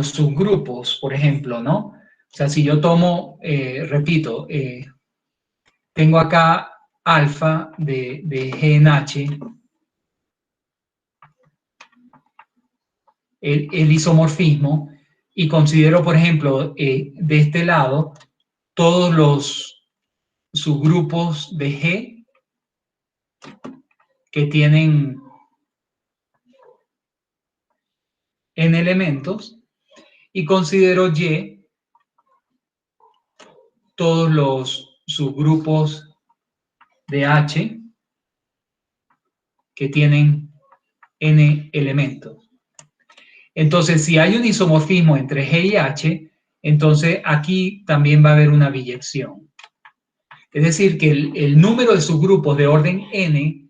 subgrupos, por ejemplo, ¿no? O sea, si yo tomo, repito, tengo acá alfa de G en H, el isomorfismo, y considero, por ejemplo, de este lado, todos los subgrupos de G que tienen n elementos, y considero Y todos los subgrupos de H que tienen n elementos. Entonces, si hay un isomorfismo entre G y H, entonces aquí también va a haber una biyección. Es decir, que el número de subgrupos de orden n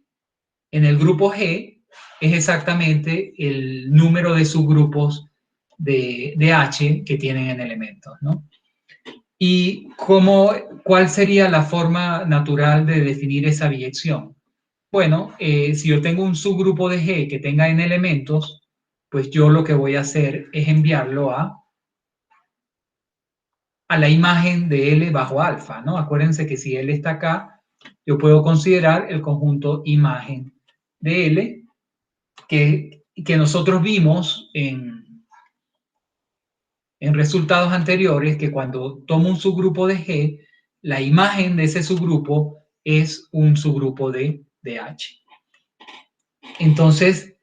en el grupo G es exactamente el número de subgrupos de H que tienen n elementos, ¿no? ¿Y cuál sería la forma natural de definir esa biyección? Bueno, si yo tengo un subgrupo de G que tenga n elementos, pues yo lo que voy a hacer es enviarlo a la imagen de L bajo alfa, ¿no? Acuérdense que si L está acá, yo puedo considerar el conjunto imagen de L que nosotros vimos en resultados anteriores, que cuando tomo un subgrupo de G, la imagen de ese subgrupo es un subgrupo de H. Entonces,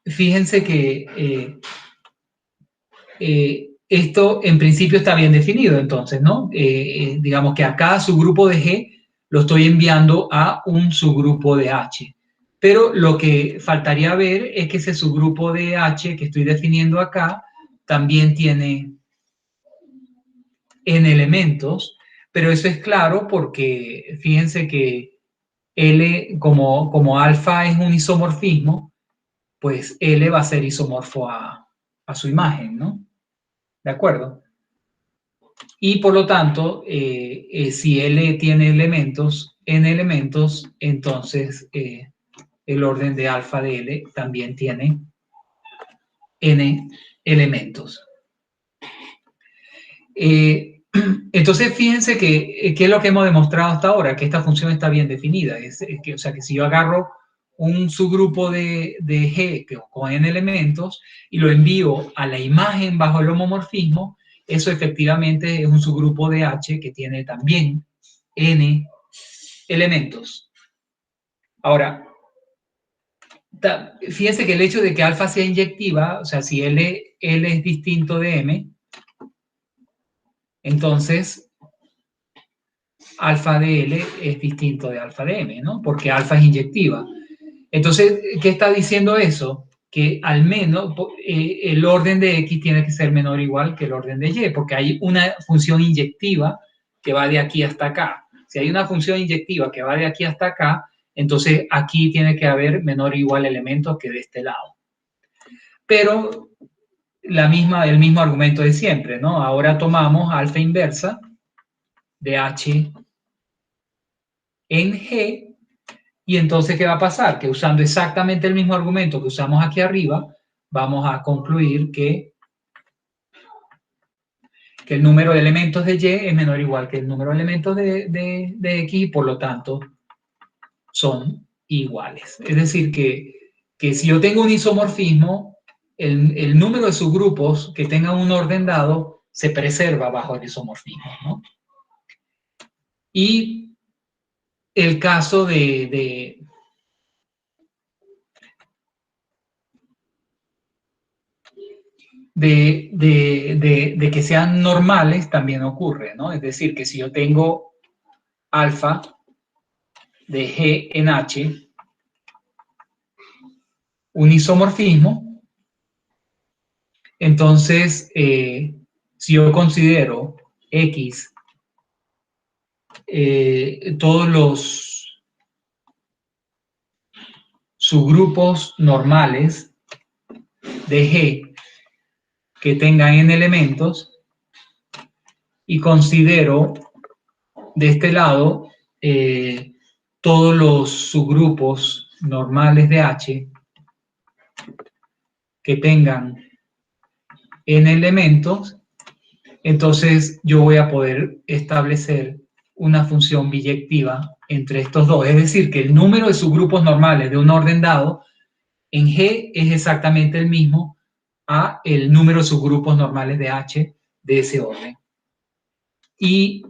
fíjense que esto en principio está bien definido, entonces, ¿no? Digamos que a cada subgrupo de G lo estoy enviando a un subgrupo de H. Pero lo que faltaría ver es que ese subgrupo de H que estoy definiendo acá también tiene n elementos, pero eso es claro porque fíjense que L, como alfa es un isomorfismo, pues L va a ser isomorfo a su imagen, ¿no? ¿De acuerdo? Y por lo tanto, si L tiene elementos, n elementos, entonces el orden de alfa de L también tiene n elementos. Entonces, fíjense que ¿qué es lo que hemos demostrado hasta ahora? Que esta función está bien definida. O sea, que si yo agarro un subgrupo de G con n elementos y lo envío a la imagen bajo el homomorfismo, eso efectivamente es un subgrupo de H que tiene también n elementos. Ahora, fíjense que el hecho de que alfa sea inyectiva, o sea, si L es distinto de M, entonces alfa de L es distinto de alfa de M, ¿no? Porque alfa es inyectiva. Entonces, ¿qué está diciendo eso? Que al menos el orden de X tiene que ser menor o igual que el orden de Y, porque hay una función inyectiva que va de aquí hasta acá. Si hay una función inyectiva que va de aquí hasta acá, entonces aquí tiene que haber menor o igual elementos que de este lado. Pero el mismo argumento de siempre, ¿no? Ahora tomamos alfa inversa de H en G, y entonces, ¿qué va a pasar? Que usando exactamente el mismo argumento que usamos aquí arriba, vamos a concluir que el número de elementos de Y es menor o igual que el número de elementos de X, y por lo tanto son iguales. Es decir, que si yo tengo un isomorfismo, el número de subgrupos que tengan un orden dado se preserva bajo el isomorfismo, ¿no? Y el caso de que sean normales también ocurre, ¿no? Es decir, que si yo tengo alfa de G en H, un isomorfismo, entonces, si yo considero X, todos los subgrupos normales de G que tengan n elementos, y considero de este lado todos los subgrupos normales de H que tengan n elementos, entonces yo voy a poder establecer una función biyectiva entre estos dos. Es decir, que el número de subgrupos normales de un orden dado en G es exactamente el mismo a el número de subgrupos normales de H de ese orden. Y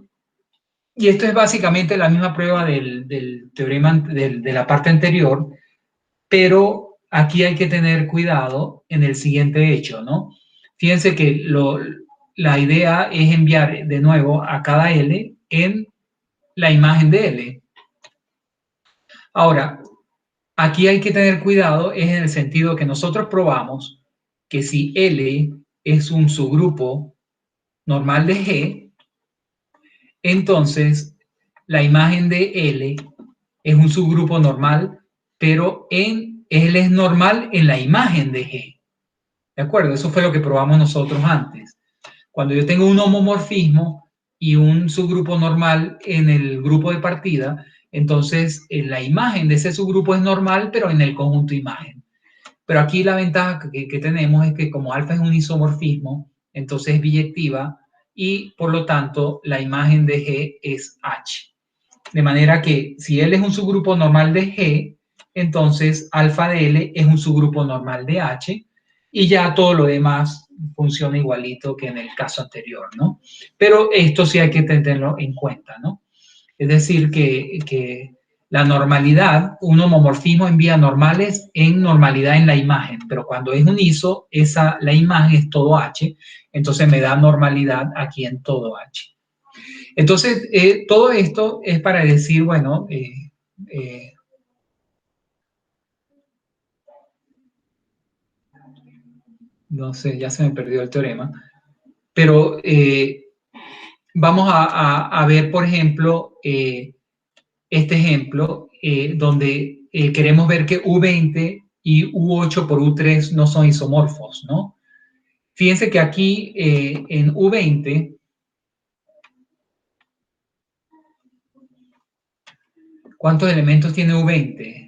esto es básicamente la misma prueba del teorema de la parte anterior, pero aquí hay que tener cuidado en el siguiente hecho, ¿no? Fíjense que la idea es enviar de nuevo a cada L en la imagen de L. Ahora, aquí hay que tener cuidado es en el sentido que nosotros probamos que si L es un subgrupo normal de G, entonces la imagen de L es un subgrupo normal, pero L es normal en la imagen de G. ¿De acuerdo? Eso fue lo que probamos nosotros antes. Cuando yo tengo un homomorfismo y un subgrupo normal en el grupo de partida, entonces la imagen de ese subgrupo es normal, pero en el conjunto imagen. Pero aquí la ventaja que tenemos es que como alfa es un isomorfismo, entonces es biyectiva y por lo tanto la imagen de G es H. De manera que si L es un subgrupo normal de G, entonces alfa de L es un subgrupo normal de H, y ya todo lo demás funciona igualito que en el caso anterior, ¿no? Pero esto sí hay que tenerlo en cuenta, ¿no? Es decir, que la normalidad, un homomorfismo envía normales en normalidad en la imagen, pero cuando es un iso, la imagen es todo H, entonces me da normalidad aquí en todo H. Entonces, todo esto es para decir, bueno, no sé, ya se me perdió el teorema, pero vamos a ver, por ejemplo, este ejemplo, donde queremos ver que U20 y U8 por U3 no son isomorfos, ¿no? Fíjense que aquí en U20, ¿cuántos elementos tiene U20?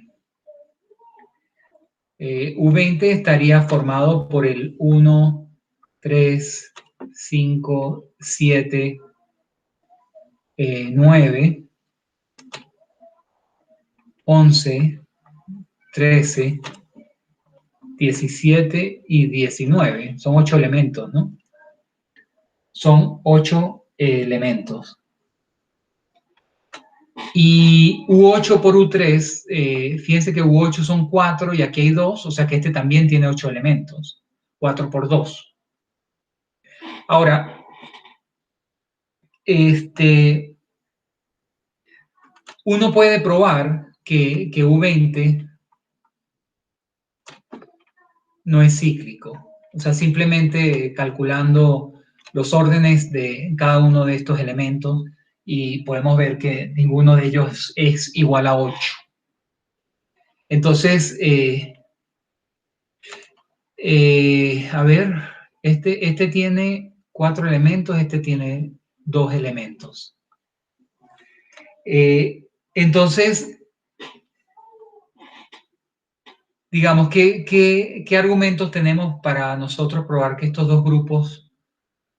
U20 estaría formado por el 1, 3, 5, 7, 9, 11, 13, 17 y 19. Son 8 elementos, ¿no? Son 8 elementos. Y U8 por U3, fíjense que U8 son 4 y aquí hay 2, o sea que este también tiene 8 elementos. 4 por 2. Ahora, uno puede probar que U20 no es cíclico. O sea, simplemente calculando los órdenes de cada uno de estos elementos y podemos ver que ninguno de ellos es igual a 8. Entonces, a ver, Este tiene 4 elementos, este tiene 2 elementos. Entonces, digamos, ¿qué argumentos tenemos para nosotros probar que estos dos grupos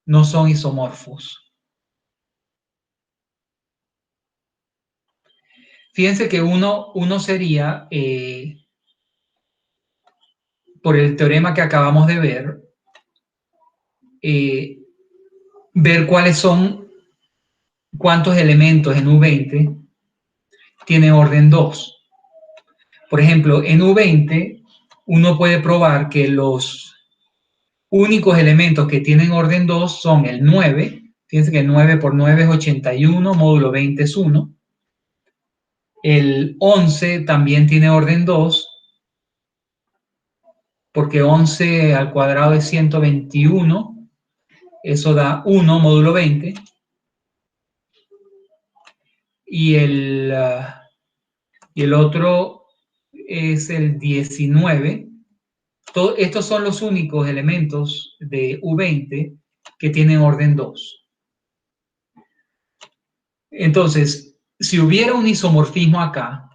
no son isomorfos? Fíjense que uno sería, por el teorema que acabamos de ver cuántos elementos en U20 tienen orden 2. Por ejemplo, en U20 uno puede probar que los únicos elementos que tienen orden 2 son el 9. Fíjense que 9 por 9 es 81, módulo 20 es 1. El 11 también tiene orden 2, porque 11 al cuadrado es 121. Eso da 1, módulo 20. Y el otro es el 19. Estos son los únicos elementos de U20 que tienen orden 2. Entonces, si hubiera un isomorfismo acá,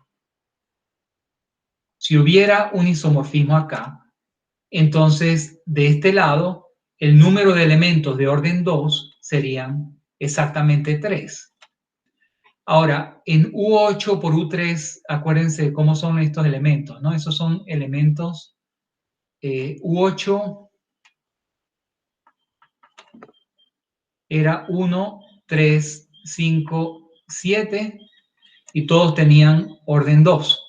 entonces de este lado, el número de elementos de orden 2 serían exactamente 3. Ahora, en U8 por U3, acuérdense cómo son estos elementos, ¿no? Esos son elementos U8 era 1, 3, 5, 7 y todos tenían orden 2.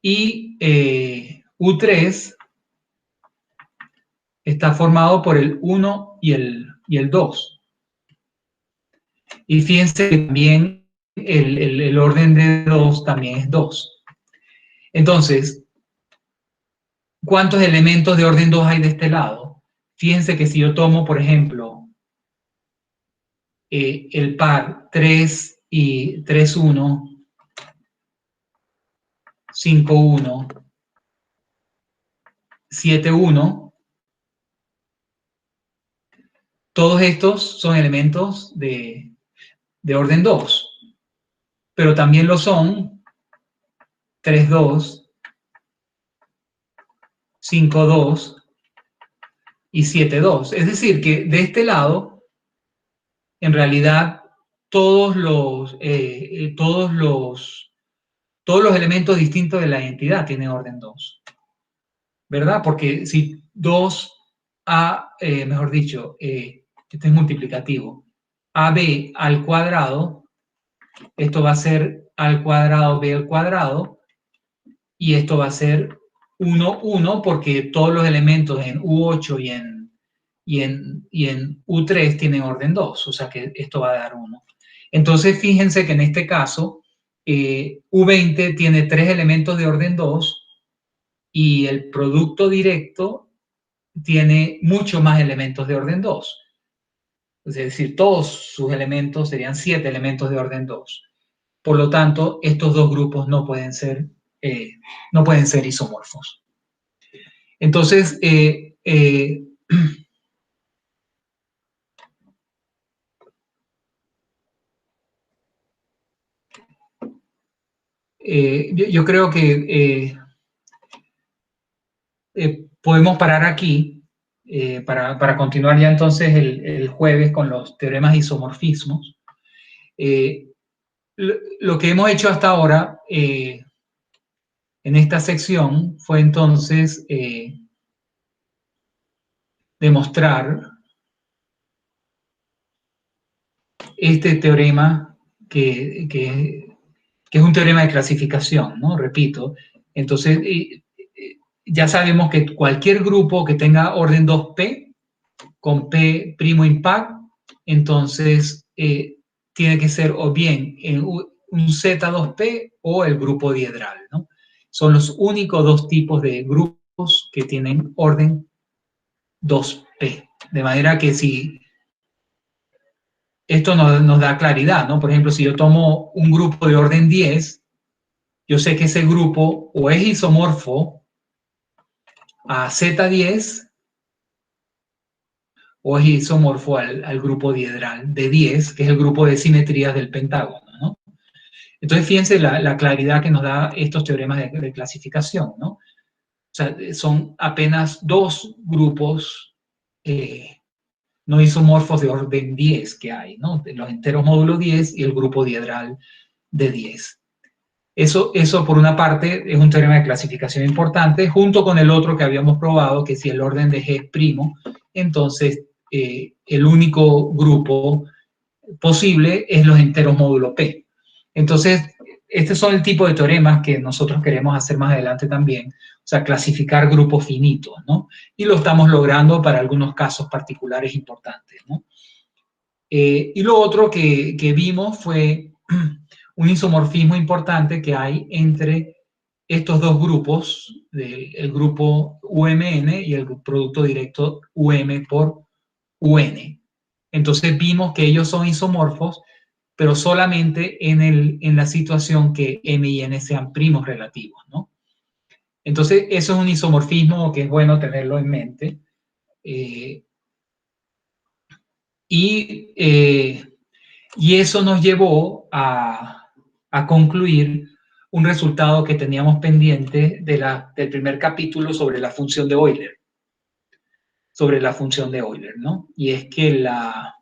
Y U3 está formado por el 1 y el 2. Y fíjense que también el orden de 2 también es 2. Entonces, ¿cuántos elementos de orden 2 hay de este lado? Fíjense que si yo tomo, por ejemplo, el par 3 y 3, 1, 5, 1, 7, 1, todos estos son elementos de orden 2, pero también lo son 3, 2, 5, 2 y 7, 2. Es decir, que de este lado, en realidad, todos los elementos distintos de la identidad tienen orden 2, ¿verdad? Porque si 2a, mejor dicho, este es multiplicativo, ab al cuadrado, esto va a ser al cuadrado b al cuadrado, y esto va a ser 1, 1, porque todos los elementos en U8 y en U3 tienen orden 2, o sea que esto va a dar 1. Entonces, fíjense que en este caso, U20 tiene 3 elementos de orden 2 y el producto directo tiene mucho más elementos de orden 2. Es decir, todos sus elementos serían 7 elementos de orden 2. Por lo tanto, estos dos grupos no pueden ser isomorfos. Entonces, yo creo que podemos parar aquí para continuar ya entonces el jueves con los teoremas de isomorfismos. Lo que hemos hecho hasta ahora en esta sección fue entonces demostrar este teorema que es un teorema de clasificación, ¿no? Repito. Entonces, ya sabemos que cualquier grupo que tenga orden 2p con p primo impar, entonces tiene que ser o bien un Z2p o el grupo diedral, ¿no? Son los únicos dos tipos de grupos que tienen orden 2p. De manera que si esto nos da claridad, ¿no? Por ejemplo, si yo tomo un grupo de orden 10, yo sé que ese grupo o es isomorfo a Z10 o es isomorfo al grupo diedral de 10, que es el grupo de simetrías del pentágono, ¿no? Entonces, fíjense la claridad que nos da estos teoremas de clasificación, ¿no? O sea, son apenas dos grupos no isomorfos de orden 10 que hay, ¿no? Los enteros módulo 10 y el grupo diedral de 10. Eso por una parte es un teorema de clasificación importante, junto con el otro que habíamos probado, que si el orden de G es primo, entonces el único grupo posible es los enteros módulo P. Entonces, estos son el tipo de teoremas que nosotros queremos hacer más adelante también, o sea, clasificar grupos finitos, ¿no? Y lo estamos logrando para algunos casos particulares importantes, ¿no? Y lo otro que vimos fue un isomorfismo importante que hay entre estos dos grupos, el grupo UMN y el producto directo UM por UN. Entonces vimos que ellos son isomorfos, pero solamente en la situación que M y N sean primos relativos, ¿no? Entonces eso es un isomorfismo que es bueno tenerlo en mente. Eh, y, eh, y eso nos llevó a concluir un resultado que teníamos pendiente del primer capítulo sobre la función de Euler, ¿no? Y es que la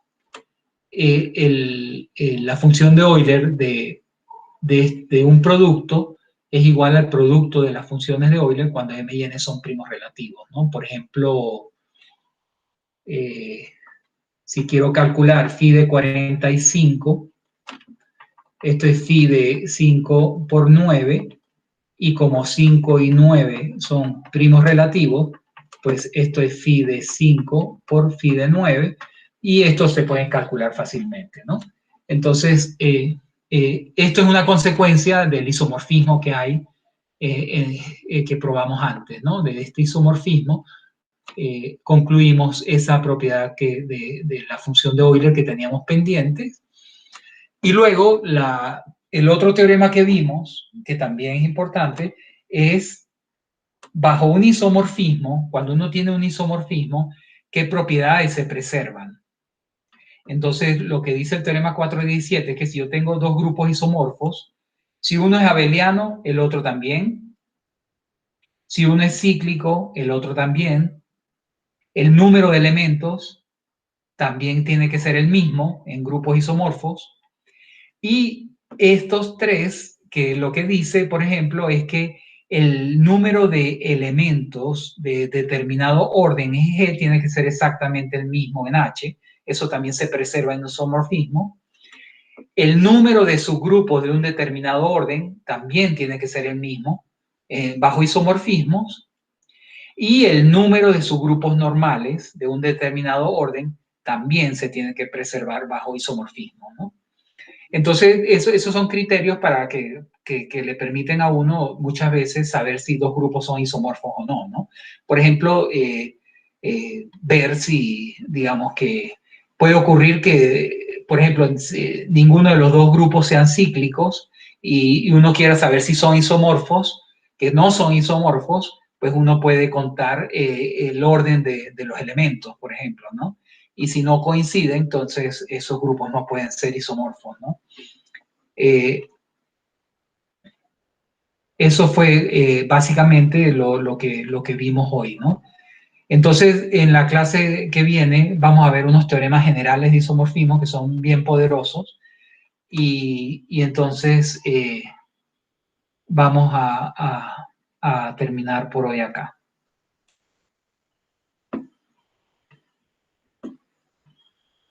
función de Euler de un producto es igual al producto de las funciones de Euler cuando M y N son primos relativos, ¿no? Por ejemplo, si quiero calcular phi de 45, esto es phi de 5 por 9, y como 5 y 9 son primos relativos, pues esto es phi de 5 por phi de 9, y estos se pueden calcular fácilmente, ¿no? Entonces, esto es una consecuencia del isomorfismo que hay, que probamos antes, ¿no? De este isomorfismo, concluimos esa propiedad de la función de Euler que teníamos pendiente. Y luego el otro teorema que vimos, que también es importante, es bajo un isomorfismo, cuando uno tiene un isomorfismo, qué propiedades se preservan. Entonces, lo que dice el teorema 417 es que si yo tengo dos grupos isomorfos, si uno es abeliano, el otro también. Si uno es cíclico, el otro también. El número de elementos también tiene que ser el mismo en grupos isomorfos. Y estos tres, que lo que dice, por ejemplo, es que el número de elementos de determinado orden en G tiene que ser exactamente el mismo en H. Eso también se preserva en el isomorfismo. El número de subgrupos de un determinado orden también tiene que ser el mismo bajo isomorfismos. Y el número de subgrupos normales de un determinado orden también se tiene que preservar bajo isomorfismo, ¿no? Entonces, esos son criterios para que le permiten a uno muchas veces saber si dos grupos son isomorfos o no, ¿no? Por ejemplo, ver si, digamos, que puede ocurrir que, por ejemplo, ninguno de los dos grupos sean cíclicos y uno quiera saber si son isomorfos, que no son isomorfos, pues uno puede contar el orden de los elementos, por ejemplo, ¿no? Y si no coinciden, entonces esos grupos no pueden ser isomorfos, ¿no? Eso fue básicamente lo que vimos hoy, ¿no? Entonces, en la clase que viene vamos a ver unos teoremas generales de isomorfismo que son bien poderosos y entonces vamos a terminar por hoy acá.